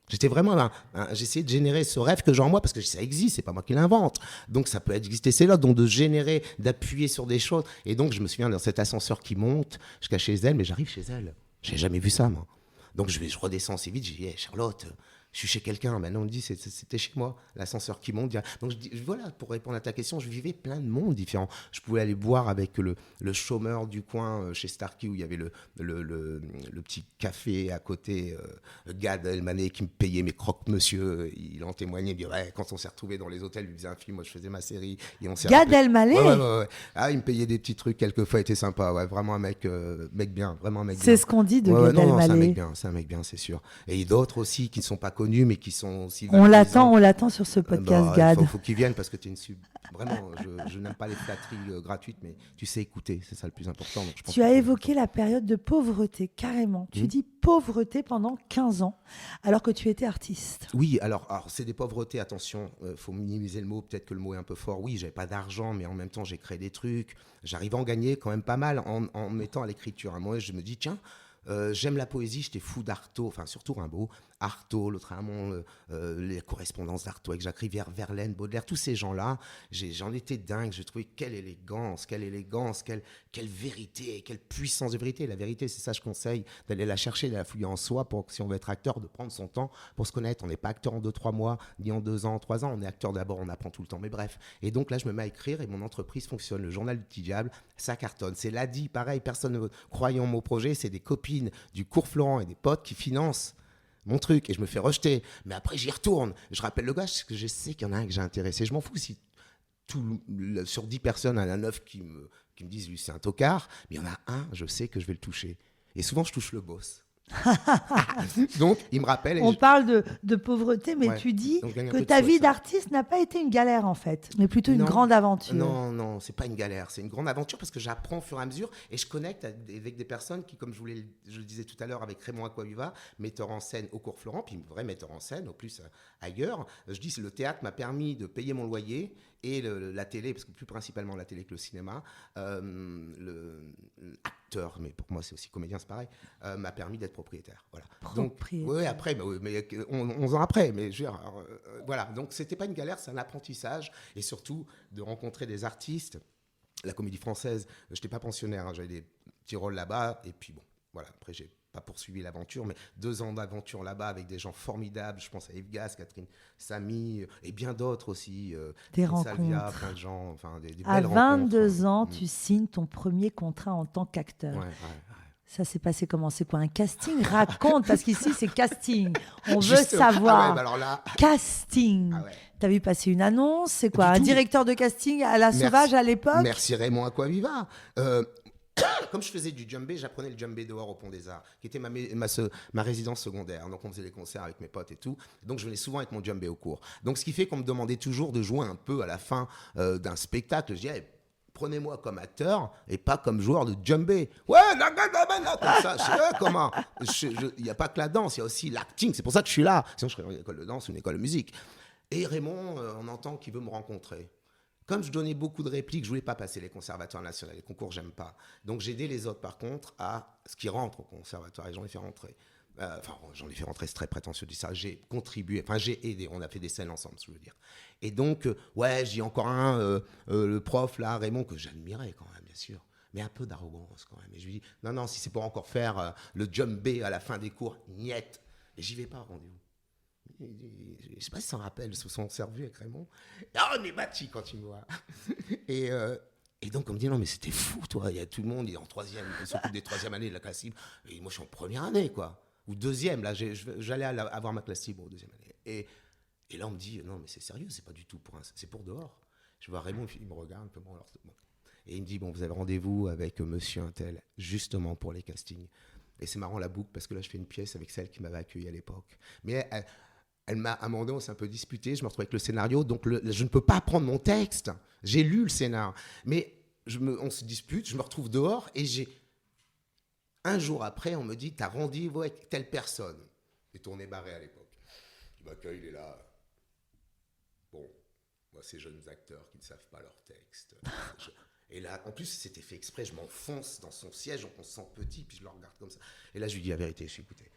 J'étais vraiment j'essayais de générer ce rêve que j'ai en moi parce que ça existe, c'est pas moi qui l'invente. Donc ça peut exister, c'est là, donc de générer, d'appuyer sur des choses. Et donc je me souviens dans cet ascenseur qui monte jusqu'à chez elle, mais j'arrive chez elle. J'ai jamais vu ça, moi. Donc je redescends assez vite, je dis hey, Charlotte, je suis chez quelqu'un. Maintenant on me dit c'était chez moi, l'ascenseur qui monte. Donc je dis voilà, pour répondre à ta question, je vivais plein de mondes différents. Je pouvais aller boire avec le chômeur du coin chez Starkey où il y avait le petit café à côté, Gad Elmaleh qui me payait mes croque-monsieur. Il en témoignait, il dit ouais, quand on s'est retrouvés dans les hôtels, il faisait un film, moi je faisais ma série. Et on s'est Gad Elmaleh ouais. Ah, il me payait des petits trucs quelquefois, il était sympa. Ouais, vraiment un mec bien, vraiment un mec bien. C'est ce qu'on dit de Gad non, Elmaleh. C'est un mec bien, c'est sûr. Et d'autres aussi qui ne sont pas connus, mais qui sont aussi... On l'attend sur ce podcast, Gad. Il faut qu'il vienne parce que tu es une Vraiment, je n'aime pas les flatteries gratuites, mais tu sais écouter, c'est ça le plus important. Donc je pense tu as évoqué la période de pauvreté, carrément. Tu dis pauvreté pendant 15 ans, alors que tu étais artiste. Oui, alors c'est des pauvretés, attention, faut minimiser le mot, peut-être que le mot est un peu fort. Oui, j'avais pas d'argent, mais en même temps, j'ai créé des trucs. J'arrivais à en gagner quand même pas mal en mettant à l'écriture. Moi, je me dis, tiens, j'aime la poésie, j'étais fou d'Artaud, enfin surtout Rimbaud, Artaud, l'autre amant, les correspondances d'Artaud avec Jacques Rivière, Verlaine, Baudelaire, tous ces gens-là, j'en étais dingue, je trouvais quelle élégance, quelle vérité, quelle puissance de vérité. La vérité, c'est ça, je conseille, d'aller la chercher, de la fouiller en soi, pour si on veut être acteur, de prendre son temps pour se connaître. On n'est pas acteur en 2-3 mois, ni en 2 ans, 3 ans, on est acteur d'abord, on apprend tout le temps, mais bref. Et donc là, je me mets à écrire et mon entreprise fonctionne, le journal du petit diable, ça cartonne. C'est l'ADI, pareil, personne ne croyait en mon projet, c'est des copines du cours Florent et des potes qui financent mon truc et je me fais rejeter. Mais après, j'y retourne. Je rappelle le gars parce que je sais qu'il y en a un que j'ai intéressé. Je m'en fous si sur 10 personnes, il y en a 9 qui me disent lui, c'est un tocard. Mais il y en a un, je sais que je vais le toucher. Et souvent, je touche le boss. Donc, il me rappelle. On parle de pauvreté, mais ouais, tu dis que ta ta vie d'artiste n'a pas été une galère, en fait, mais plutôt une grande aventure. Non, c'est pas une galère, c'est une grande aventure parce que j'apprends au fur et à mesure et je connecte avec des personnes qui, comme je le disais tout à l'heure avec Raymond Aquaviva, metteur en scène au cours Florent, puis vrai metteur en scène, au plus ailleurs. Je dis, le théâtre m'a permis de payer mon loyer et la télé, parce que plus principalement la télé que le cinéma, acteur, mais pour moi c'est aussi comédien, c'est pareil, m'a permis d'être propriétaire. Voilà. Propriétaire. Donc, après, mais 11 ans après, mais je veux dire, voilà. Donc c'était pas une galère, c'est un apprentissage et surtout de rencontrer des artistes. La Comédie Française, je n'étais pas pensionnaire, j'avais des petits rôles là-bas et puis bon, voilà. Après j'ai pas poursuivi l'aventure, mais 2 ans d'aventure là-bas avec des gens formidables. Je pense à Yves Gas, Catherine Samy et bien d'autres aussi. Des rencontres. Salvia, plein de gens, enfin des à belles 22 rencontres. ans, tu signes ton premier contrat en tant qu'acteur. Ouais. Ça s'est passé comment? C'est quoi un casting? Raconte, parce qu'ici c'est casting. On veut Justement. savoir. Ah ouais, bah alors là... Casting. Ah ouais. T'as vu passer une annonce? C'est quoi? Du Un tout. directeur de casting à la Sauvage à l'époque? Merci Raymond Aquaviva. Comme je faisais du djembé, j'apprenais le djembé dehors au Pont des Arts, qui était ma résidence secondaire. Donc on faisait les concerts avec mes potes et tout. Donc je venais souvent avec mon djembé au cours. Donc ce qui fait qu'on me demandait toujours de jouer un peu à la fin d'un spectacle. Je disais, prenez-moi comme acteur et pas comme joueur de djembé. Ouais, comme ça. Je sais comment. Il n'y a pas que la danse, il y a aussi l'acting. C'est pour ça que je suis là. Sinon, je serais dans une école de danse ou une école de musique. Et Raymond, on entend qu'il veut me rencontrer. Comme je donnais beaucoup de répliques, je ne voulais pas passer les conservatoires nationaux. Les concours, j'aime pas. Donc, j'ai aidé les autres, par contre, à ce qui rentre au conservatoire. Et j'en ai fait rentrer. J'en ai fait rentrer, c'est très prétentieux de dire ça. J'ai contribué, j'ai aidé. On a fait des scènes ensemble, je veux dire. Et donc, j'ai encore le prof, là, Raymond, que j'admirais quand même, bien sûr. Mais un peu d'arrogance quand même. Et je lui dis, non, si c'est pour encore faire le djembé à la fin des cours, niette. Et j'y vais pas au rendez-vous. Je ne sais pas si ça me rappelle, ils se sont servis avec Raymond. On est bâti quand tu me vois. Et donc, on me dit, non, mais c'était fou, toi. Il y a tout le monde, il est en troisième, il s'occupe des troisième années de la classe libre. Et moi, je suis en première année, quoi. Ou deuxième, là, j'allais avoir ma classe libre en deuxième année. Et là, on me dit, non, mais c'est sérieux, c'est pas du tout c'est pour dehors. Je vois Raymond, il me regarde un peu, bon. Et il me dit, bon, vous avez rendez-vous avec monsieur Untel, justement pour les castings. Et c'est marrant la boucle, parce que là, je fais une pièce avec celle qui m'avait accueilli à l'époque. Mais elle m'a, à un moment donné, on s'est un peu disputé, je me retrouve avec le scénario, donc je ne peux pas prendre mon texte. J'ai lu le scénar, mais on se dispute, je me retrouve dehors, et un jour après, on me dit, t'as rendez-vous avec telle personne. Et tourné barré à l'époque. Il m'accueille, il est là. Bon, moi, ces jeunes acteurs qui ne savent pas leur texte. Et là, en plus, c'était fait exprès, je m'enfonce dans son siège, on se sent petit, puis je le regarde comme ça. Et là, je lui dis la vérité, écoutez,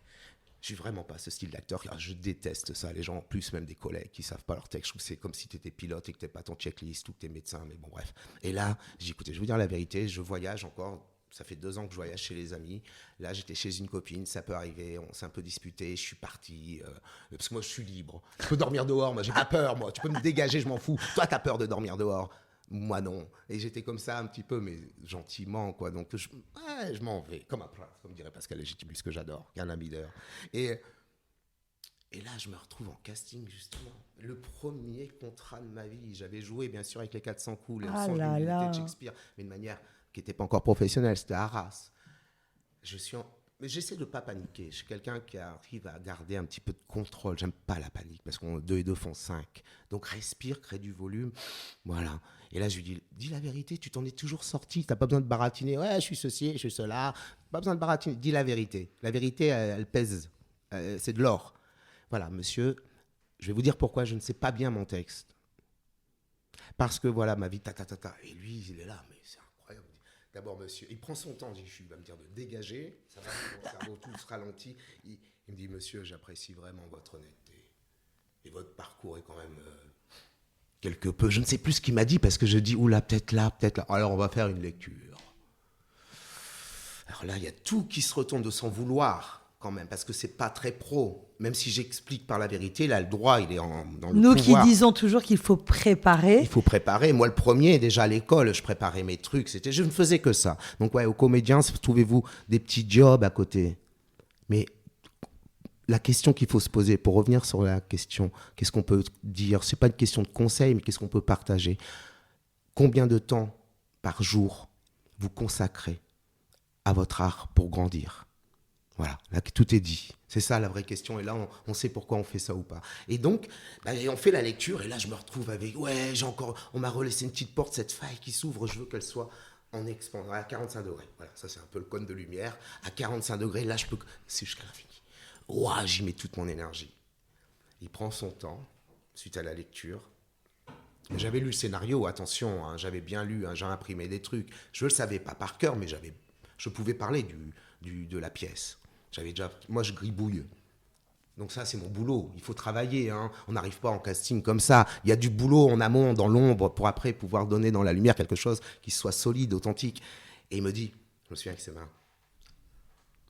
Je suis vraiment pas ce style d'acteur. Je déteste ça. Les gens, en plus, même des collègues qui savent pas leur texte. Je trouve que c'est comme si tu étais pilote et que tu n'as pas ton checklist ou que tu es médecin. Mais bon, bref. Et là, j'ai dit, écoutez, je vais vous dire la vérité. Je voyage encore. Ça fait 2 ans que je voyage chez les amis. Là, j'étais chez une copine. Ça peut arriver. On s'est un peu disputé. Je suis parti. Parce que moi, je suis libre. Je peux dormir dehors. Moi, j'ai pas peur. Moi, tu peux me dégager. Je m'en fous. Toi, tu as peur de dormir dehors. Moi, non. Et j'étais comme ça un petit peu, mais gentiment, quoi. Donc, je m'en vais. Comme un prince, comme dirait Pascal Légitimus, que j'adore. Qui est un ami d'ailleurs. Et là, je me retrouve en casting, justement. Le premier contrat de ma vie. J'avais joué, bien sûr, avec les 400 coups, les leçons de l'humilité de Shakespeare, mais de manière qui n'était pas encore professionnelle. C'était à Arras. Mais j'essaie de ne pas paniquer. Je suis quelqu'un qui arrive à garder un petit peu de contrôle. J'aime pas la panique, parce qu'on 2 et 2 font 5. Donc, respire, crée du volume. Voilà. Et là, je lui dis la vérité, tu t'en es toujours sorti. Tu n'as pas besoin de baratiner. Ouais, je suis ceci, je suis cela. Pas besoin de baratiner. Dis la vérité. La vérité, elle pèse. C'est de l'or. Voilà, monsieur, je vais vous dire pourquoi je ne sais pas bien mon texte. Parce que voilà, ma vie, Et lui, il est là, mais c'est incroyable. D'abord, monsieur, il prend son temps, il va me dire de dégager. Ça va, mon cerveau tout se ralentit. Il me dit, monsieur, j'apprécie vraiment votre honnêteté. Et votre parcours est quand même quelque peu... Je ne sais plus ce qu'il m'a dit, parce que je dis, oula, peut-être là. Alors, on va faire une lecture. Alors là, il y a tout qui se retourne de son vouloir. Quand même, parce que c'est pas très pro. Même si j'explique par la vérité, là, le droit, il est dans le pouvoir. Nous qui disons toujours qu'il faut préparer. Il faut préparer. Moi, le premier, déjà à l'école, je préparais mes trucs. Je ne faisais que ça. Donc, ouais, aux comédiens, trouvez-vous des petits jobs à côté. Mais la question qu'il faut se poser, pour revenir sur la question, qu'est-ce qu'on peut dire ? C'est pas une question de conseil, mais qu'est-ce qu'on peut partager ? Combien de temps par jour vous consacrez à votre art pour grandir ? Voilà, là, tout est dit. C'est ça la vraie question. Et là, on sait pourquoi on fait ça ou pas. Et donc, on fait la lecture. Et là, je me retrouve avec... on m'a relaissé une petite porte, cette faille qui s'ouvre. Je veux qu'elle soit en expansion, à 45 degrés. Voilà, ça, c'est un peu le cône de lumière. À 45 degrés, là, je peux... C'est jusqu'à l'infini. Ouah, j'y mets toute mon énergie. Il prend son temps, suite à la lecture. J'avais lu le scénario, attention. J'avais bien lu, j'ai imprimé des trucs. Je ne le savais pas par cœur, mais je pouvais parler de la pièce. Moi, je gribouille. Donc ça, c'est mon boulot. Il faut travailler. On n'arrive pas en casting comme ça. Il y a du boulot en amont, dans l'ombre, pour après pouvoir donner dans la lumière quelque chose qui soit solide, authentique. Et il me dit, je me souviens avec ses mains,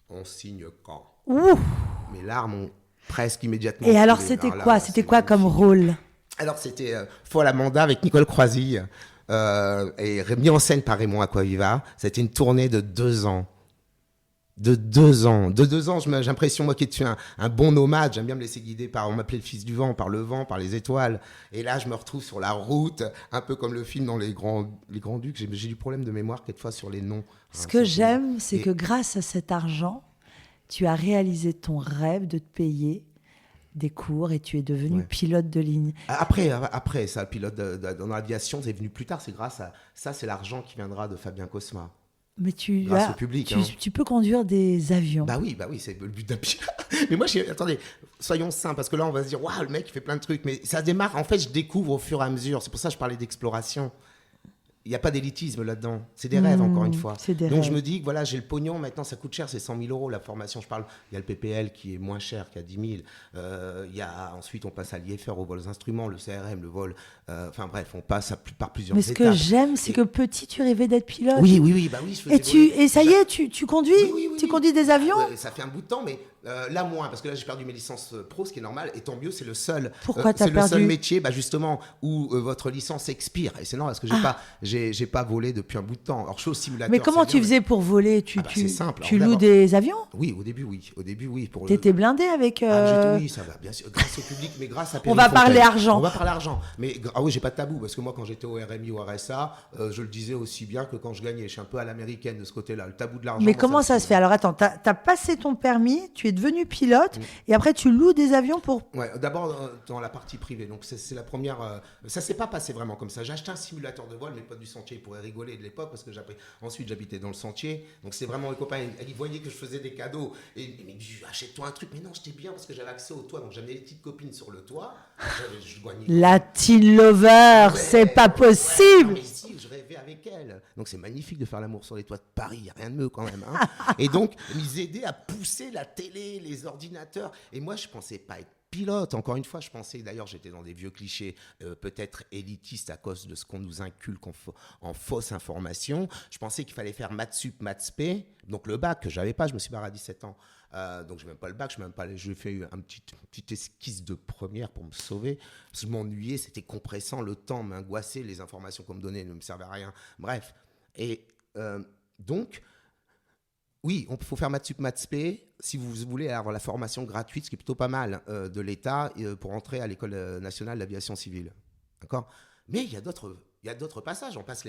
on signe quand ? Ouh. Mes larmes ont presque immédiatement... Et alors, c'était quoi ? C'était quoi comme rôle ? Alors, c'était Folle Amanda avec Nicole Croisille, et mis en scène par Raymond Acquaviva. C'était une tournée de 2 ans. De 2 ans, j'ai l'impression, moi qui suis un bon nomade, j'aime bien me laisser guider on m'appelait le fils du vent, par le vent, par les étoiles. Et là, je me retrouve sur la route, un peu comme le film dans Les Grands-Ducs. J'ai du problème de mémoire quelquefois sur les noms. Ce que j'aime, c'est que grâce à cet argent, tu as réalisé ton rêve de te payer des cours et tu es devenu pilote de ligne. Après ça, pilote dans l'aviation, c'est venu plus tard. C'est grâce à ça, c'est l'argent qui viendra de Fabien Cosma. Mais grâce au public, tu peux conduire des avions. Bah oui, c'est le but d'un pilote. Mais moi, attendez, soyons sains, parce que là, on va se dire, waouh, le mec, il fait plein de trucs. Mais ça démarre, en fait, je découvre au fur et à mesure. C'est pour ça que je parlais d'exploration. Il n'y a pas d'élitisme là-dedans. C'est des rêves, encore une fois. Donc, je me dis que voilà, j'ai le pognon. Maintenant, ça coûte cher. C'est 100 000 € la formation. Je parle. Il y a le PPL qui est moins cher qu'à 10 000. Ensuite, on passe à l'IFR, au vol des instruments, le CRM, le vol. Enfin bref, on passe par plusieurs étapes. Mais ce que j'aime, c'est que petit, tu rêvais d'être pilote. Oui. Je faisais et ça y est, tu conduis. Tu conduis des avions. Ça fait un bout de temps, mais là moins, parce que là j'ai perdu mes licences pro, ce qui est normal, et tant mieux, c'est le seul. Pourquoi t'as perdu ? C'est le seul métier, justement, où votre licence expire. Et c'est normal, parce que j'ai pas volé depuis un bout de temps. Alors je suis au simulateur. Mais comment tu faisais pour voler ? C'est simple. Tu loues des avions ? Oui, au début, oui. T'étais blindé avec. Oui, ça va, bien sûr. Grâce au public, mais grâce à. On va parler argent. Mais oui, j'ai pas de tabou, parce que moi, quand j'étais au RMI ou au RSA, je le disais aussi bien que quand je gagnais. Je suis un peu à l'américaine de ce côté-là. Le tabou de l'argent. Mais comment ça se fait ? Alors attends, t'as passé ton permis, tu es devenu pilote, et après tu loues des avions pour... Ouais, d'abord dans la partie privée. Donc c'est la première... ça s'est pas passé vraiment comme ça. J'ai acheté un simulateur de vol, mes potes du sentier, ils pourraient rigoler de l'époque, parce que ensuite j'habitais dans le sentier. Donc c'est vraiment mes copains, ils voyaient que je faisais des cadeaux. Et ils me disaient, achète-toi un truc. Mais non, j'étais bien, parce que j'avais accès au toit. Donc j'amenais les petites copines sur le toit. La teen lover, c'est pas possible. Mais si, je rêvais avec elle. Donc c'est magnifique de faire l'amour sur les toits de Paris, il n'y a rien de mieux quand même. Hein. Et donc, ils aidaient à pousser la télé, les ordinateurs. Et moi, je ne pensais pas être pilote. Encore une fois, je pensais, d'ailleurs, j'étais dans des vieux clichés, peut-être élitistes à cause de ce qu'on nous inculque en fausse information. Je pensais qu'il fallait faire maths sup, maths spé, donc le bac que je n'avais pas, je me suis barré à 17 ans. Donc je n'ai même pas le bac, j'ai fait une petite esquisse de première pour me sauver. Parce que je m'ennuyais, c'était compressant, le temps m'angoissait, les informations qu'on me donnait ne me servaient à rien. Bref. Et donc, oui, il faut faire maths sup, maths spé si vous voulez avoir la formation gratuite, ce qui est plutôt pas mal, de l'État pour entrer à l'École nationale d'aviation civile. D'accord ? Mais il y a d'autres passages. On passe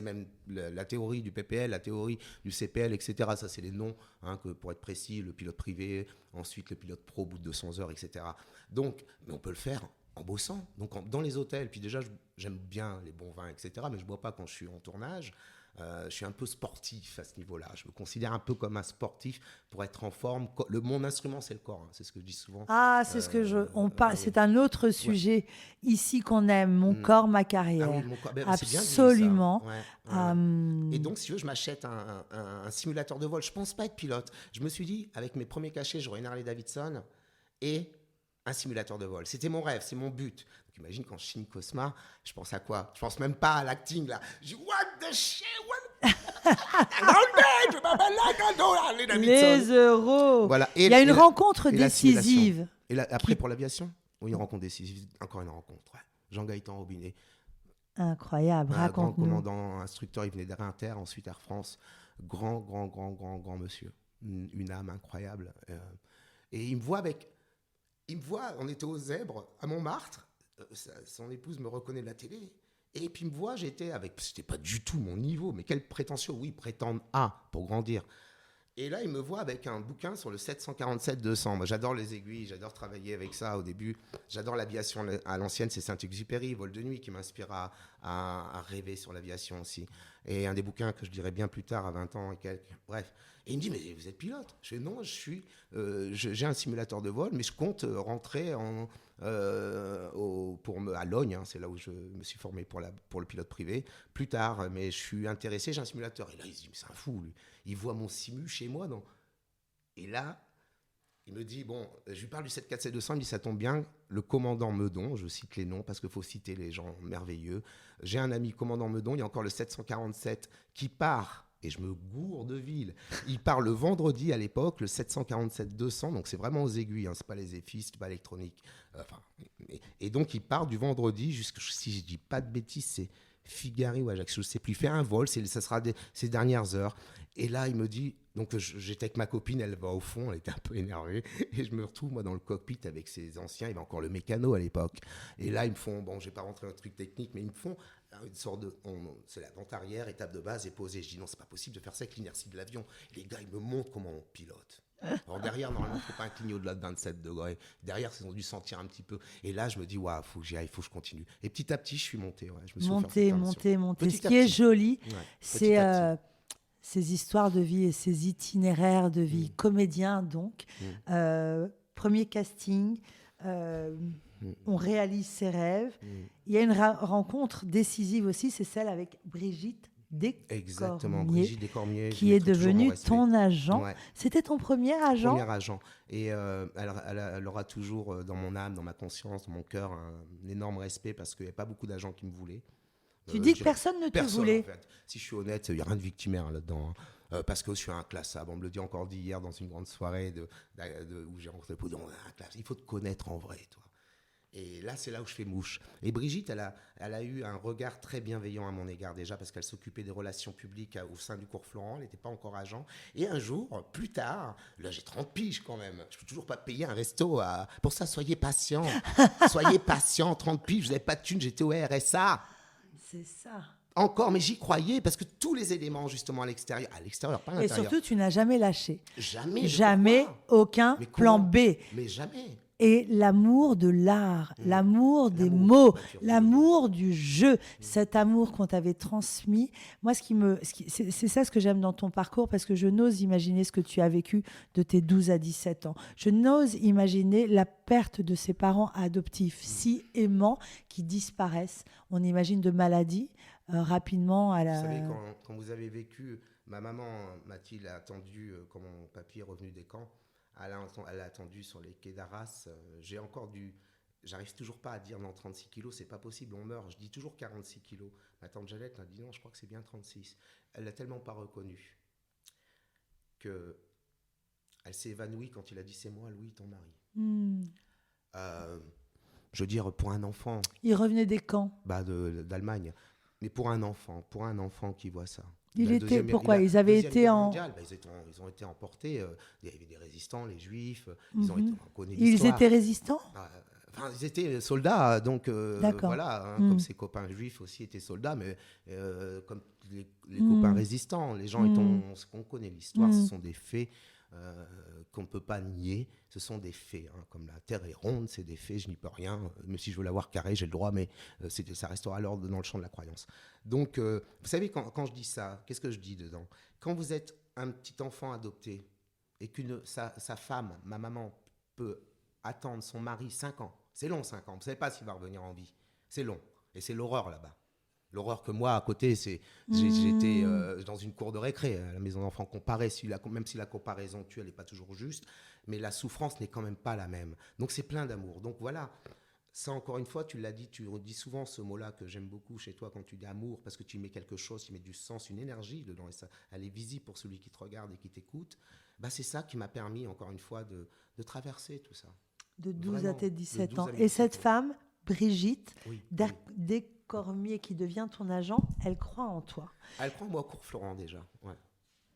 la théorie du PPL, la théorie du CPL, etc. Ça, c'est les noms, hein, que pour être précis, le pilote privé, ensuite le pilote pro au bout de 200 heures, etc. Donc, mais on peut le faire en bossant, donc dans les hôtels. Puis déjà, j'aime bien les bons vins, etc. Mais je ne bois pas quand je suis en tournage. Je suis un peu sportif à ce niveau-là. Je me considère un peu comme un sportif pour être en forme. Mon instrument, c'est le corps. Hein. C'est ce que je dis souvent. Ah, c'est ce que on parle. C'est un autre sujet ici qu'on aime. Mon corps, ma carrière. Ah oui, mon corps. Absolument. C'est bien dit, ça. Et donc, si tu veux, je m'achète un simulateur de vol. Je pense pas être pilote. Je me suis dit, avec mes premiers cachets, j'aurai une Harley-Davidson et un simulateur de vol. C'était mon rêve, c'est mon but. Donc, imagine quand je signe Cosma, je pense à quoi ? Je pense même pas à l'acting là. Je dis, what the shit, Les euros. Voilà. Il y a une rencontre décisive. Et là, après, pour l'aviation, oui, une rencontre décisive, encore une rencontre. Ouais. Jean-Gaëtan Robinet. Incroyable, raconte-nous. Grand commandant, instructeur, il venait d'Air Inter, ensuite Air France. Grand monsieur. Une âme incroyable. Et il me voit on était aux Zèbres, à Montmartre. Son épouse me reconnaît de la télé. Et puis il me voit, c'était pas du tout mon niveau, mais quelle prétention, oui, prétendre à, pour grandir. Et là, il me voit avec un bouquin sur le 747-200. Moi, j'adore les aiguilles, j'adore travailler avec ça au début. J'adore l'aviation à l'ancienne, c'est Saint-Exupéry, Vol de nuit, qui m'inspire à rêver sur l'aviation aussi. Et un des bouquins que je lirai bien plus tard, à 20 ans et quelques. Bref. Et il me dit, mais vous êtes pilote ? Je dis, non, j'ai un simulateur de vol, mais je compte rentrer à Logne, hein, c'est là où je me suis formé pour le pilote privé, plus tard, mais je suis intéressé, j'ai un simulateur. Et là, il se dit, mais c'est un fou, lui. Il voit mon simu chez moi. Non. Et là, il me dit, bon, je lui parle du 747-200, il me dit, ça tombe bien, le commandant Meudon, je cite les noms parce qu'il faut citer les gens merveilleux. J'ai un ami commandant Meudon, il y a encore le 747 qui part. Et je me gourre de ville. Il part le vendredi à l'époque, le 747-200, donc c'est vraiment aux aiguilles, hein, c'est pas les EFI, c'est pas électronique. Et donc il part du vendredi jusqu'à, si je dis pas de bêtises, c'est Figari ou Ajaccio, je sais plus, il fait un vol, ça sera ces dernières heures. Et là il me dit, donc j'étais avec ma copine, elle va au fond, elle était un peu énervée, et je me retrouve moi dans le cockpit avec ces anciens, il y avait encore le mécano à l'époque. Et là ils me font, bon je vais pas rentrer dans le truc technique, mais ils me font une sorte c'est la vente arrière, étape de base et posée. Je dis non, c'est pas possible de faire ça avec l'inertie de l'avion. Et les gars, ils me montrent comment on pilote. Alors derrière, normalement, il ne faut pas incliner au-delà de 27 degrés. Derrière, ils ont dû sentir un petit peu. Et là, je me dis, waouh, faut que j'y aille, faut que je continue. Et petit à petit, je suis monté. Ouais. Je me suis monté. Ce qui est joli, c'est ces histoires de vie et ces itinéraires de vie. Comédien, donc. Premier casting. On réalise ses rêves. Il y a une rencontre décisive aussi, c'est celle avec Brigitte Descormier. Exactement, Brigitte Descormier. Qui est devenue ton agent. Ouais. C'était ton premier agent ? Premier agent. Et elle aura toujours dans mon âme, dans ma conscience, dans mon cœur, un énorme respect parce qu'il n'y a pas beaucoup d'agents qui me voulaient. Tu dis que personne ne te voulait ? En fait. Si je suis honnête, il n'y a rien de victimaire là-dedans. Parce que je suis inclassable. On me le dit encore d'hier dans une grande soirée où j'ai rencontré Poudon. Il faut te connaître en vrai, toi. Et là, c'est là où je fais mouche. Et Brigitte, elle a eu un regard très bienveillant à mon égard déjà parce qu'elle s'occupait des relations publiques au sein du cours Florent. Elle n'était pas encore agent. Et un jour, plus tard, là, j'ai 30 piges quand même. Je ne peux toujours pas payer un resto. Pour ça, soyez patient. Soyez patient, 30 piges. Vous n'avez pas de thunes, j'étais au RSA. C'est ça. Encore, mais j'y croyais parce que tous les éléments, justement, à l'extérieur, pas à l'intérieur. Et surtout, tu n'as jamais lâché. Jamais. Aucun plan B. Mais jamais. Et l'amour de l'art, l'amour des mots, l'amour du jeu, cet amour qu'on t'avait transmis. Moi, c'est ça ce que j'aime dans ton parcours, parce que je n'ose imaginer ce que tu as vécu de tes 12 à 17 ans. Je n'ose imaginer la perte de ses parents adoptifs, si aimants, qui disparaissent. On imagine de maladies, rapidement à la... Vous savez, quand vous avez vécu, ma maman, Mathilde, a attendu, quand mon papy est revenu des camps, elle a attendu sur les quais d'Arras. J'arrive toujours pas à dire non, 36 kilos, c'est pas possible, on meurt. Je dis toujours 46 kilos. Ma tante Jeannette m'a dit non, je crois que c'est bien 36. Elle l'a tellement pas reconnu que elle s'est évanouie quand il a dit c'est moi, Louis, ton mari. Je veux dire, pour un enfant. Il revenait des camps. D'Allemagne. Mais pour un enfant qui voit ça. Pourquoi ils avaient été en... Mondiale, ils ont été emportés. Il y avait des résistants, les Juifs. Ils ont été, on connaît Ils l'histoire. étaient résistants. Ils étaient soldats, donc voilà. Comme ses copains juifs aussi étaient soldats, mais comme les copains résistants, les gens on connaît l'histoire, ce sont des faits qu'on ne peut pas nier. Ce sont des faits, comme la terre est ronde, c'est des faits, je n'y peux rien. Même si je veux l'avoir carrée, j'ai le droit, mais ça restera alors dans le champ de la croyance. Donc, vous savez, quand je dis ça, qu'est-ce que je dis dedans ? Quand vous êtes un petit enfant adopté et que sa femme, ma maman, peut attendre son mari 5 ans, c'est long 5 ans, vous ne savez pas s'il va revenir en vie, c'est long, et c'est l'horreur là-bas. L'horreur que moi, à côté, j'étais dans une cour de récré, à la maison d'enfants comparée, même si la comparaison tue, elle n'est pas toujours juste, mais la souffrance n'est quand même pas la même. Donc c'est plein d'amour. Donc voilà, ça encore une fois, tu l'as dit, tu redis souvent ce mot-là que j'aime beaucoup chez toi quand tu dis amour, parce que tu mets quelque chose, tu mets du sens, une énergie dedans, et ça, elle est visible pour celui qui te regarde et qui t'écoute. C'est ça qui m'a permis, encore une fois, de traverser tout ça. De 12 à tes 17 ans. Et cette femme, Brigitte, dès Cormier qui devient ton agent, elle croit en toi. Elle croit en moi au cours Florent déjà, ouais.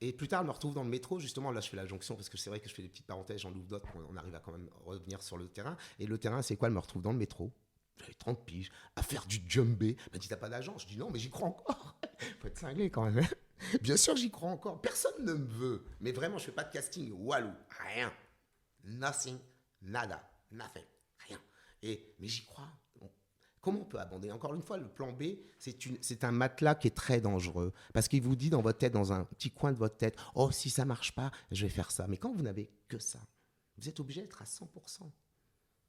Et plus tard, elle me retrouve dans le métro, justement, là je fais la jonction, parce que c'est vrai que je fais des petites parenthèses, j'en ouvre d'autres, on arrive à quand même revenir sur le terrain. Et le terrain, c'est quoi ? Elle me retrouve dans le métro, j'avais 30 piges, à faire du jumbé. Elle m'a dit, t'as pas d'agent ? Je dis non, mais j'y crois encore. Faut être cinglé quand même. Bien sûr, j'y crois encore. Personne ne me veut. Mais vraiment, je fais pas de casting. Walou, rien. Nothing, nada, nothing, rien. Mais j'y crois. Comment on peut abandonner ? Encore une fois, le plan B, c'est un matelas qui est très dangereux. Parce qu'il vous dit dans votre tête, dans un petit coin de votre tête, « Oh, si ça ne marche pas, je vais faire ça. » Mais quand vous n'avez que ça, vous êtes obligé d'être à 100%.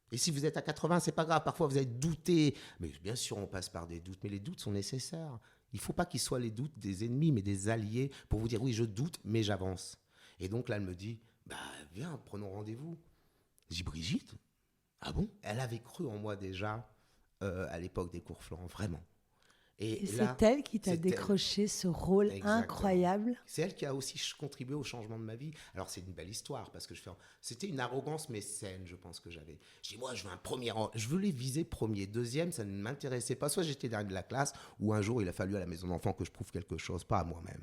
Et si vous êtes à 80%, c'est pas grave. Parfois, vous avez douté. Mais bien sûr, on passe par des doutes. Mais les doutes sont nécessaires. Il ne faut pas qu'ils soient les doutes des ennemis, mais des alliés pour vous dire, oui, je doute, mais j'avance. Et donc là, elle me dit, viens, prenons rendez-vous. J'ai dit, Brigitte ? Ah bon ? Elle avait cru en moi déjà. À l'époque des cours Florent, vraiment. Et c'est elle qui t'a décroché ce rôle incroyable. C'est elle qui a aussi contribué au changement de ma vie. Alors c'est une belle histoire parce que c'était une arrogance mais saine, je pense que j'avais. Je dis moi je veux un premier rang, je voulais viser premier, deuxième, ça ne m'intéressait pas. Soit j'étais dernier de la classe ou un jour il a fallu à la maison d'enfants que je prouve quelque chose, pas à moi-même.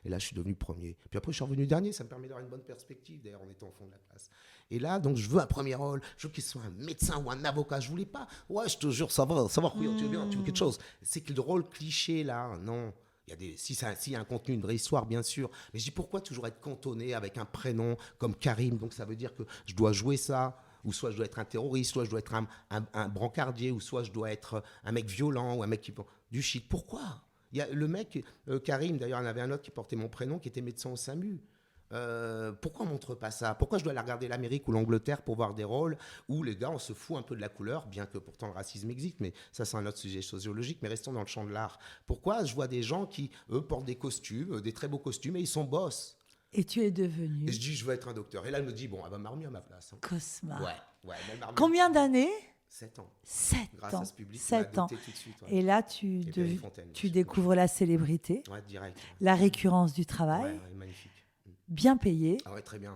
Et là, je suis devenu premier. Puis après, je suis revenu dernier. Ça me permet d'avoir une bonne perspective, d'ailleurs, en étant au fond de la classe. Et là, donc, je veux un premier rôle. Je veux qu'il soit un médecin ou un avocat. Je voulais pas. Ouais, je te jure, ça va, tu veux bien, tu veux quelque chose. C'est que le rôle cliché, là, non. Il y a s'il y a un contenu, une vraie histoire, bien sûr. Mais je dis, pourquoi toujours être cantonné avec un prénom comme Karim ? Donc, ça veut dire que je dois jouer ça. Ou soit je dois être un terroriste, soit je dois être un brancardier, ou soit je dois être un mec violent, ou un mec qui... Du shit. Pourquoi ? Il y a le mec, Karim, d'ailleurs, il y en avait un autre qui portait mon prénom, qui était médecin au SAMU. Pourquoi on ne montre pas ça ? Pourquoi je dois aller regarder l'Amérique ou l'Angleterre pour voir des rôles où les gars, on se fout un peu de la couleur, bien que pourtant le racisme existe, mais ça c'est un autre sujet sociologique, mais restons dans le champ de l'art. Pourquoi je vois des gens qui, eux, portent des costumes, des très beaux costumes, et ils sont boss ? Et tu es devenu... Et je dis, je veux être un docteur. Et là, elle me dit, bon, elle m'a remis à ma place. Cosma. Ouais. Combien d'années ? 7 ans. 7 Grâce ans. à ce public, 7 ans. Tout de suite, Et là, tu découvres la célébrité, direct. la récurrence du travail, magnifique. bien payé, Ah ouais, très bien.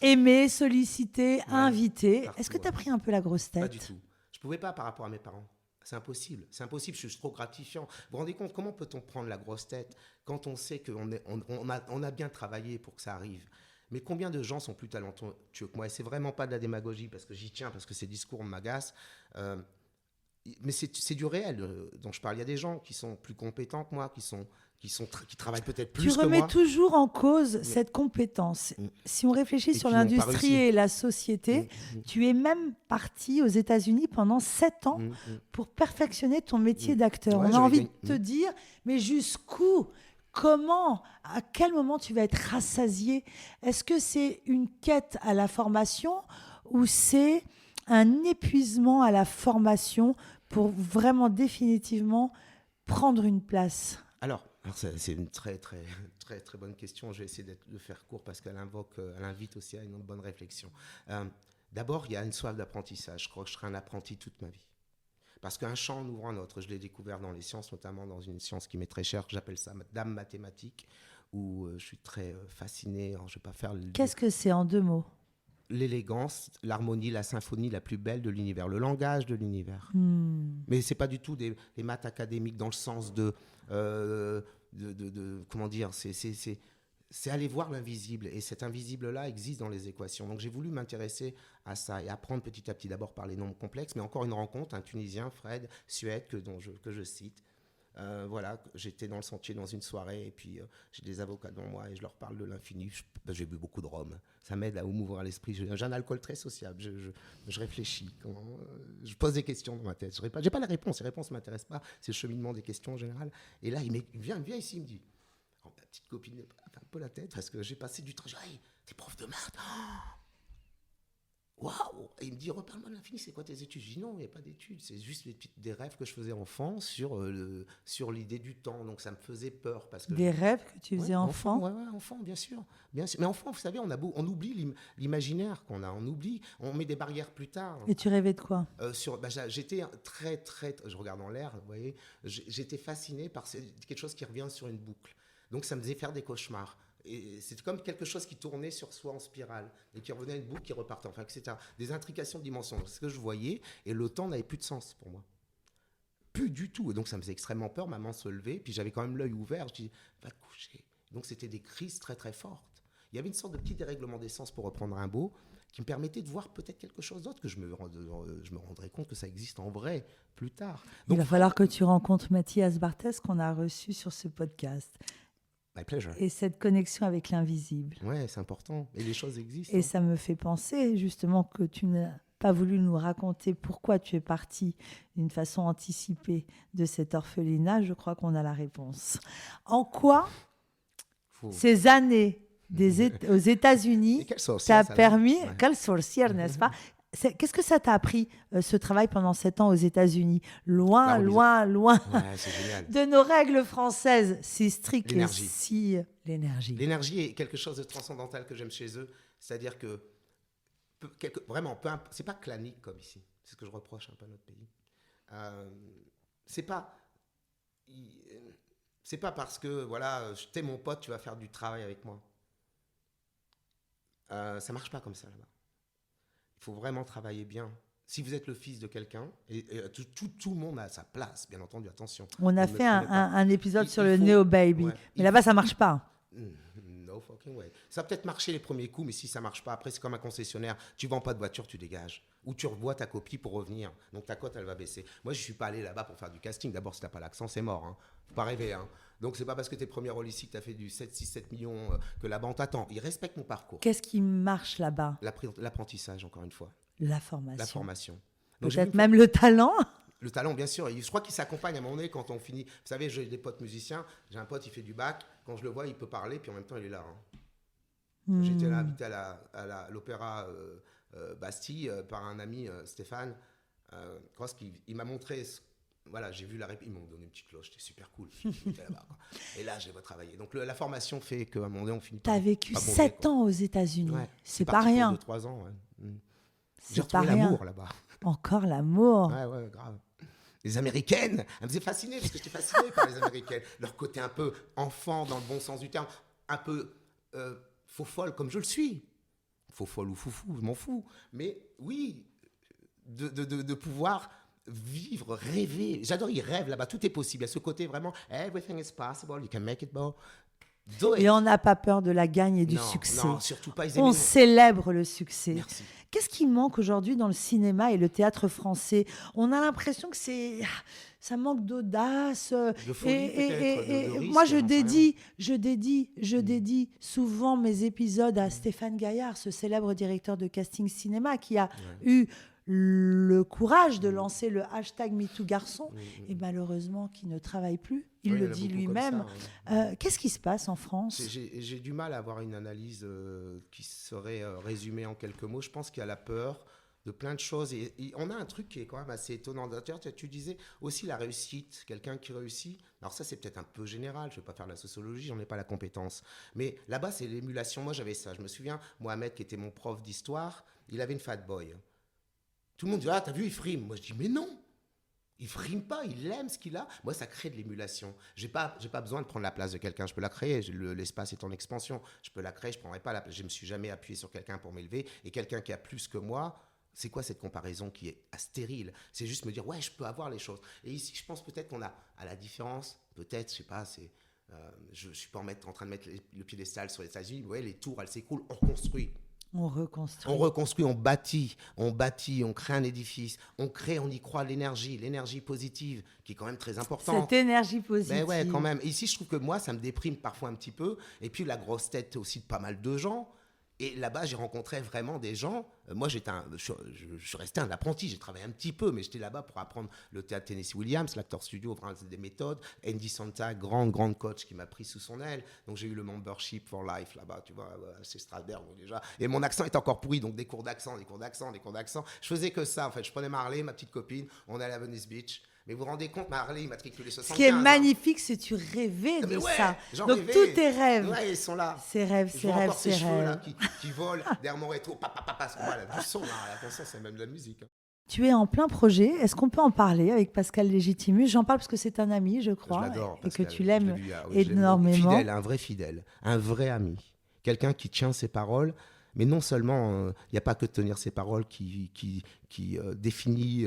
aimé, sollicité, invité. Partout, Est-ce que tu as pris un peu la grosse tête ? Pas du tout. Je ne pouvais pas par rapport à mes parents. C'est impossible, je suis trop gratifiant. Vous vous rendez compte, comment peut-on prendre la grosse tête quand on sait qu'on a bien travaillé pour que ça arrive ? Mais combien de gens sont plus talentueux que moi ? Et c'est vraiment pas de la démagogie, parce que j'y tiens, parce que ces discours m'agacent. Mais c'est du réel dont je parle. Il y a des gens qui sont plus compétents que moi, qui travaillent peut-être plus que moi. Tu remets toujours en cause cette compétence. Si on réfléchit sur l'industrie et la société, tu es même parti aux États-Unis pendant 7 ans pour perfectionner ton métier d'acteur. On a envie de te dire, mais jusqu'où ? Comment, à quel moment tu vas être rassasié ? Est-ce que c'est une quête à la formation ou c'est un épuisement à la formation pour vraiment définitivement prendre une place? Alors, c'est une très, très, très, très bonne question. Je vais essayer de faire court parce qu'elle invite aussi à une bonne réflexion. D'abord, il y a une soif d'apprentissage. Je crois que je serai un apprenti toute ma vie. Parce qu'un champ en ouvre un autre. Je l'ai découvert dans les sciences, notamment dans une science qui m'est très chère. J'appelle ça dame mathématique, où je suis très fasciné. Alors, je vais pas faire Qu'est-ce que c'est en 2 mots? L'élégance, l'harmonie, la symphonie la plus belle de l'univers, le langage de l'univers. Mais c'est pas du tout des maths académiques dans le sens comment dire, c'est aller voir l'invisible, et cet invisible-là existe dans les équations. Donc j'ai voulu m'intéresser à ça et apprendre petit à petit, d'abord par les nombres complexes, mais encore une rencontre, un Tunisien, Fred Suède, que je cite. Voilà, j'étais dans le sentier dans une soirée, et puis j'ai des avocats devant moi et je leur parle de l'infini. J'ai bu beaucoup de rhum, ça m'aide à m'ouvrir l'esprit. J'ai un alcool très sociable, je réfléchis, je pose des questions dans ma tête. Je n'ai pas la réponse, les réponses ne m'intéressent pas, c'est le cheminement des questions en général. Et là, il vient ici, il me dit, oh, ma petite copine fait un peu la tête parce que j'ai passé du temps. Je dis, hey, t'es prof de maths, waouh! Et il me dit, reparle-moi de l'infini, c'est quoi tes études? Je dis, non, il n'y a pas d'études, c'est juste des rêves que je faisais enfant sur l'idée du temps. Donc ça me faisait peur. Parce que des rêves que tu faisais enfant? Ouais, enfant, bien sûr. Mais enfant, vous savez, on oublie l'imaginaire qu'on a, on met des barrières plus tard. Et tu rêvais de quoi? J'étais très, je regarde en l'air, vous voyez, j'étais fasciné par quelque chose qui revient sur une boucle. Donc ça me faisait faire des cauchemars. Et c'était comme quelque chose qui tournait sur soi en spirale et qui revenait à une boucle qui repartait, enfin, etc. Des intrications de dimensions. C'est ce que je voyais, et le temps n'avait plus de sens pour moi. Plus du tout. Et donc ça me faisait extrêmement peur. Maman se levait, puis j'avais quand même l'œil ouvert. Je dis, va te coucher. Donc c'était des crises très très fortes. Il y avait une sorte de petit dérèglement d'essence, pour reprendre un mot, qui me permettait de voir peut-être quelque chose d'autre, que je me rendrais compte que ça existe en vrai plus tard. Donc, il va falloir que tu rencontres Mathias Barthès, qu'on a reçu sur ce podcast. My pleasure. Et cette connexion avec l'invisible. Ouais, c'est important. Et les choses existent. Et ça me fait penser justement que tu n'as pas voulu nous raconter pourquoi tu es partie d'une façon anticipée de cet orphelinat. Je crois qu'on a la réponse. En quoi ces années aux États-Unis t'a permis... Quelle sorcière, n'est-ce pas? Qu'est-ce que ça t'a appris, ce travail pendant 7 ans aux États-Unis? Loin c'est génial. De nos règles françaises si strictes. L'énergie. L'énergie. L'énergie est quelque chose de transcendantal que j'aime chez eux. C'est-à-dire que, vraiment, c'est pas clanique comme ici. C'est ce que je reproche un peu à notre pays. C'est pas parce que, voilà, t'es mon pote, tu vas faire du travail avec moi. Ça marche pas comme ça là-bas. Il faut vraiment travailler bien. Si vous êtes le fils de quelqu'un, et tout le monde a sa place, bien entendu, attention. On a fait un épisode sur le Neo Baby, mais là-bas, ça marche pas. No fucking way. Ça va peut-être marcher les premiers coups, mais si ça marche pas, après, c'est comme un concessionnaire. Tu vends pas de voiture, tu dégages. Ou tu revois ta copie pour revenir. Donc ta cote, elle va baisser. Moi, je suis pas allé là-bas pour faire du casting. D'abord, si t'as pas l'accent, c'est mort. Hein. Faut pas rêver. Hein. Donc, c'est pas parce que t'es premier rôle ici que t'as fait du 7 millions que là-bas, on t'attend. Ils respectent mon parcours. Qu'est-ce qui marche là-bas? L'apprentissage, encore une fois. La formation. Donc, peut-être même le talent. Le talent, bien sûr. Je crois qu'il s'accompagne à un moment donné quand on finit. Vous savez, j'ai des potes musiciens. J'ai un pote, il fait du bac. Quand je le vois, il peut parler, puis en même temps, il est là. Hein. J'étais invité à l'opéra Bastille par un ami, Stéphane Cross, il m'a montré. Voilà, j'ai vu la réplique. Ils m'ont donné une petite cloche, c'était super cool. Là-bas, et là, j'ai retravaillé. Donc, la formation fait qu'à un moment donné, on finit par. Tu as vécu 7 ans aux États-Unis. Ouais, c'est pas rien. 2-3 ans. Ouais. C'est J'ai pas retrouvé rien. l'amour là-bas. Encore l'amour. Ouais, grave. Les Américaines, elles me faisaient fasciner parce que j'étais fasciné par les Américaines. Leur côté un peu enfant, dans le bon sens du terme, un peu faux-folle, comme je le suis. Faux-folle ou foufou, je m'en fous. Mais oui, de pouvoir vivre, rêver. J'adore, ils rêvent là-bas, tout est possible. Il y a ce côté vraiment, everything is possible, you can make it, bro. Et on n'a pas peur de la gagne et du succès. Non, surtout pas. On célèbre le succès. Merci. Qu'est-ce qui manque aujourd'hui dans le cinéma et le théâtre français? On a l'impression que ça manque d'audace. De folie, peut-être, de risque, moi, je dédie souvent mes épisodes à Stéphane Gaillard, ce célèbre directeur de casting cinéma qui a eu le courage de lancer le hashtag #MeTooGarçon et malheureusement qui ne travaille plus. Il le dit lui-même. Qu'est-ce qui se passe en France? J'ai du mal à avoir une analyse qui serait résumée en quelques mots. Je pense qu'il y a la peur de plein de choses. Et on a un truc qui est quand même assez étonnant. Tu disais aussi la réussite, quelqu'un qui réussit. Alors ça, c'est peut-être un peu général. Je ne vais pas faire de la sociologie, j'en ai pas la compétence. Mais là-bas, c'est l'émulation. Moi, j'avais ça. Je me souviens, Mohamed, qui était mon prof d'histoire, il avait une Fat Boy. Tout le monde dit, ah, t'as vu, il frime. Moi, je dis, mais non. Il frime pas, il aime ce qu'il a. Moi, ça crée de l'émulation. J'ai pas besoin de prendre la place de quelqu'un. Je peux la créer. L'espace est en expansion. Je peux la créer. Je prendrai pas la place. Je me suis jamais appuyé sur quelqu'un pour m'élever. Et quelqu'un qui a plus que moi, c'est quoi cette comparaison qui est stérile? C'est juste me dire, ouais, je peux avoir les choses. Et ici, je pense peut-être qu'on a, à la différence, peut-être, je sais pas, je suis pas en train de mettre le piédestal sur les États-Unis. Ouais, les tours, elles s'écroulent. On construit. On reconstruit. On reconstruit, on bâtit, on crée un édifice, on y croit l'énergie positive, qui est quand même très importante. Cette énergie positive. Mais ouais, quand même. Ici, je trouve que moi, ça me déprime parfois un petit peu. Et puis, la grosse tête aussi de pas mal de gens. Et là-bas, j'ai rencontré vraiment des gens. Moi, je suis resté un apprenti. J'ai travaillé un petit peu, mais j'étais là-bas pour apprendre le théâtre Tennessee Williams, l'acteur studio, vraiment des méthodes. Andy Santa, grande coach qui m'a pris sous son aile. Donc, j'ai eu le membership for life là-bas, tu vois, chez Strasberg déjà. Et mon accent est encore pourri, donc des cours d'accent. Je faisais que ça, en fait. Je prenais Marley, ma petite copine, on allait à Venice Beach. Mais vous vous rendez compte, Marley, immatriculé 75. Ce qui est magnifique, c'est que tu rêvais de ça. Donc rêvais. tous tes rêves. Ouais, ils sont là. Ces rêves. Ces cheveux là qui volent derrière mon rétro. Voilà, du son là. Attention, c'est même de la musique. Tu es en plein projet. Est-ce qu'on peut en parler avec Pascal Légitimus? J'en parle parce que c'est un ami, je crois, je l'adore, et Pascal. que tu l'aimes Je énormément. Fidèle, un vrai ami. Quelqu'un qui tient ses paroles. Mais non seulement, il n'y a pas que de tenir ses paroles qui définit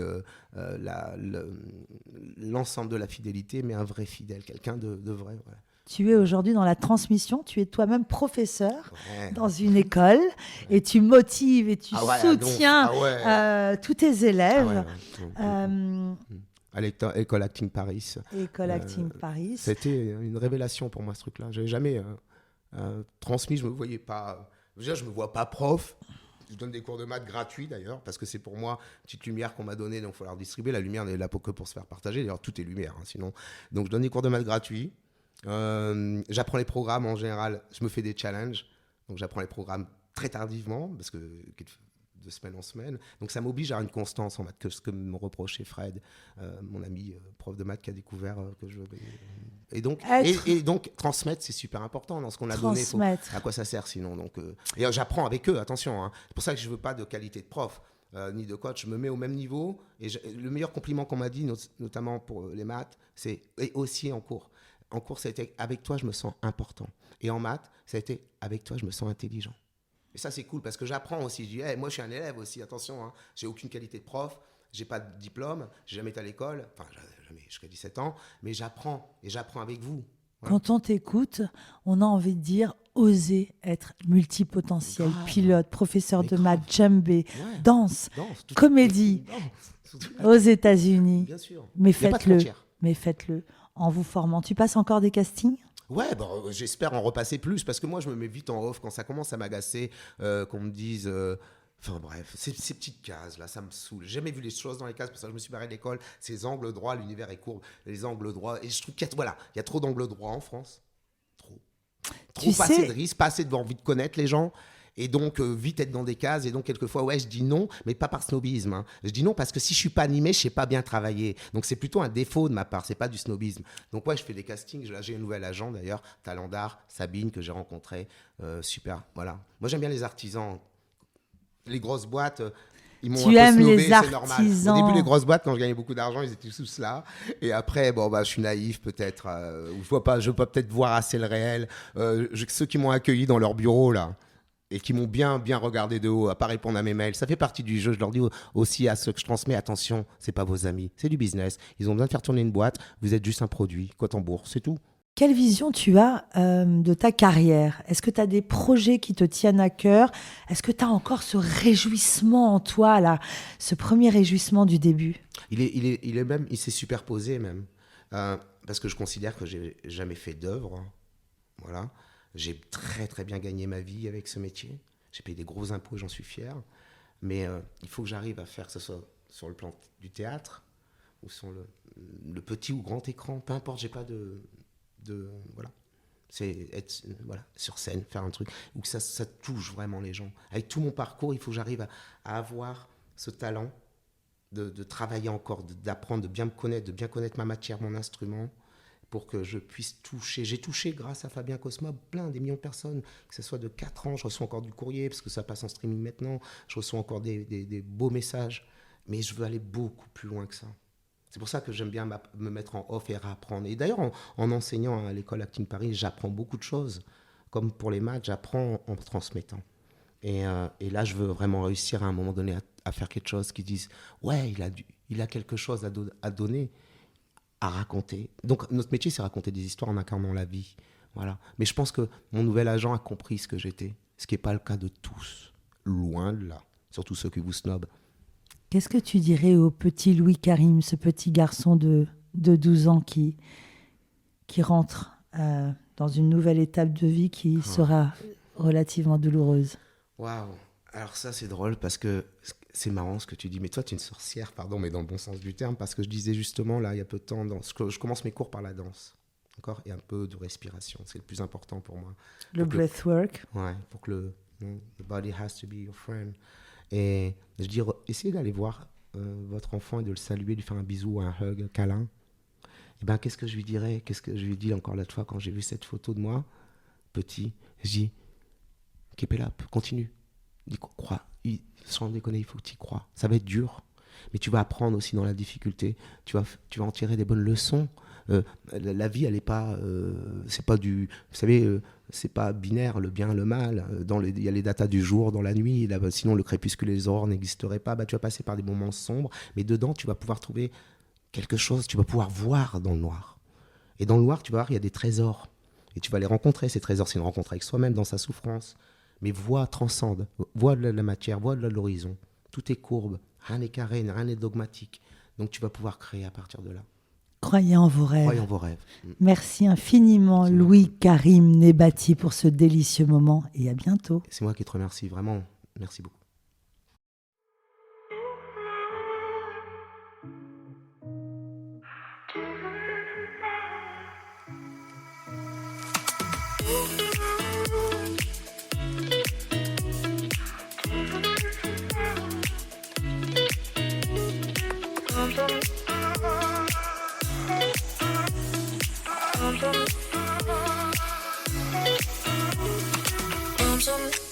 l'ensemble de la fidélité, mais un vrai fidèle, quelqu'un de vrai. Voilà. Tu es aujourd'hui dans la transmission, tu es toi-même professeur dans une école et tu motives et tu soutiens tous tes élèves. À l'école Acting Paris. École Acting Paris. C'était une révélation pour moi, ce truc-là. Je n'avais jamais transmis, je ne me voyais pas... Déjà, je ne me vois pas prof. Je donne des cours de maths gratuits d'ailleurs, parce que c'est pour moi une petite lumière qu'on m'a donnée, donc il faut la redistribuer. La lumière n'est là que pour se faire partager. D'ailleurs, tout est lumière, sinon. Donc, je donne des cours de maths gratuits. J'apprends les programmes en général. Je me fais des challenges. Donc, j'apprends les programmes très tardivement, parce que de semaine en semaine. Donc, ça m'oblige à avoir une constance en maths, que ce que me reprochait Fred, mon ami prof de maths qui a découvert que je... Et donc, transmettre, c'est super important dans ce qu'on a donné. À quoi ça sert sinon et j'apprends avec eux, attention. C'est pour ça que je ne veux pas de qualité de prof ni de coach. Je me mets au même niveau. Et le meilleur compliment qu'on m'a dit, notamment pour les maths, c'est aussi en cours. En cours, ça a été avec toi, je me sens important. Et en maths, ça a été avec toi, je me sens intelligent. Et ça, c'est cool parce que j'apprends aussi. Je dis, moi, je suis un élève aussi, attention. J'ai aucune qualité de prof. J'ai pas de diplôme, j'ai jamais été à l'école, enfin jamais jusqu'à 17 ans, mais j'apprends et j'apprends avec vous. Voilà. Quand on t'écoute, on a envie de dire oser être multipotentiel, pilote, professeur de maths, djembé, danse, comédie, aux États-Unis. Bien sûr. Mais faites-le en vous formant. Tu passes encore des castings ? Ouais, j'espère en repasser plus parce que moi je me mets vite en off quand ça commence à m'agacer, qu'on me dise. Enfin bref, ces petites cases là, ça me saoule. J'ai jamais vu les choses dans les cases, parce que je me suis barré de l'école. Ces angles droits, l'univers est courbe, les angles droits. Et je trouve qu'il y a trop d'angles droits en France. Trop, pas assez de risques, pas assez d'envie de connaître les gens. Et donc, vite être dans des cases. Et donc, quelquefois, je dis non, mais pas par snobisme. Je dis non parce que si je suis pas animé, je sais pas bien travailler. Donc, c'est plutôt un défaut de ma part. C'est pas du snobisme. Donc, je fais des castings. Là, j'ai un nouvel agent, d'ailleurs, talent d'art, Sabine, que j'ai rencontré. Super, voilà. Moi, j'aime bien les artisans. Les grosses boîtes... Ils m'ont tu un aimes peu snobé, les artisans. C'est normal. Au début, les grosses boîtes, quand je gagnais beaucoup d'argent, ils étaient tous là. Et après, je suis naïf peut-être. Je veux pas peut-être voir assez le réel. Ceux qui m'ont accueilli dans leur bureau, là, et qui m'ont bien regardé de haut, à pas répondre à mes mails, ça fait partie du jeu. Je leur dis aussi à ceux que je transmets, attention, c'est pas vos amis, c'est du business. Ils ont besoin de faire tourner une boîte. Vous êtes juste un produit, cote en bourse, c'est tout. Quelle vision tu as de ta carrière ? Est-ce que tu as des projets qui te tiennent à cœur ? Est-ce que tu as encore ce réjouissement en toi, là, ce premier réjouissement du début ? Il s'est superposé même. Parce que je considère que j'ai jamais fait d'œuvre. Voilà. J'ai très très bien gagné ma vie avec ce métier. J'ai payé des gros impôts, j'en suis fier. Mais il faut que j'arrive à faire, que ce soit sur le plan du théâtre ou sur le petit ou grand écran, peu importe, j'ai pas voilà, c'est être sur scène, faire un truc où ça touche vraiment les gens. Avec tout mon parcours, il faut que j'arrive à avoir ce talent de travailler encore, d'apprendre, de bien me connaître, de bien connaître ma matière, mon instrument, pour que je puisse toucher. J'ai touché, grâce à Fabien Cosma, des millions de personnes, que ce soit de 4 ans, je reçois encore du courrier, parce que ça passe en streaming maintenant, je reçois encore des beaux messages, mais je veux aller beaucoup plus loin que ça. C'est pour ça que j'aime bien me mettre en off et apprendre. Et d'ailleurs, en enseignant à l'école Acting Paris, j'apprends beaucoup de choses. Comme pour les maths, j'apprends en transmettant. Et là, je veux vraiment réussir à un moment donné à faire quelque chose qui dise « Ouais, il a quelque chose à donner, à raconter. » Donc, notre métier, c'est raconter des histoires en incarnant la vie. Voilà. Mais je pense que mon nouvel agent a compris ce que j'étais, ce qui n'est pas le cas de tous. Loin de là. Surtout ceux qui vous snobent. Qu'est-ce que tu dirais au petit Louis Karim, ce petit garçon de 12 ans qui rentre dans une nouvelle étape de vie qui sera relativement douloureuse? Waouh! Alors ça, c'est drôle parce que c'est marrant ce que tu dis. Mais toi, tu es une sorcière, pardon, mais dans le bon sens du terme, parce que je disais justement, là, il y a peu de temps, je commence mes cours par la danse. D'accord? Et un peu de respiration. C'est le plus important pour moi. Le breathwork. Ouais, pour que the body has to be your friend. Et je dis, essayez d'aller voir votre enfant et de le saluer, de lui faire un bisou, un hug, un câlin. Et ben, qu'est-ce que je lui dirais? Qu'est-ce que je lui dis encore l'autre fois quand j'ai vu cette photo de moi, petit? Je dis, keep it up, continue. Dis, crois. Sans déconner, il faut que tu y crois. Ça va être dur, mais tu vas apprendre aussi dans la difficulté. Tu vas en tirer des bonnes leçons. La vie, elle n'est pas, c'est pas du, vous savez, c'est pas binaire, le bien, le mal. Il y a les datas du jour, dans la nuit. Là, sinon, le crépuscule et les aurores n'existeraient pas. Tu vas passer par des moments sombres, mais dedans, tu vas pouvoir trouver quelque chose. Tu vas pouvoir voir dans le noir. Et dans le noir, tu vas voir, il y a des trésors. Et tu vas les rencontrer. Ces trésors, c'est une rencontre avec soi-même dans sa souffrance. Mais vois, transcende. Vois de la matière, vois de l'horizon. Tout est courbe. Rien n'est carré, rien n'est dogmatique. Donc, tu vas pouvoir créer à partir de là. Croyez en vos rêves. Croyez en vos rêves. Merci infiniment, Louis Karim Nebati, pour ce délicieux moment et à bientôt. C'est moi qui te remercie, vraiment. Merci beaucoup. Some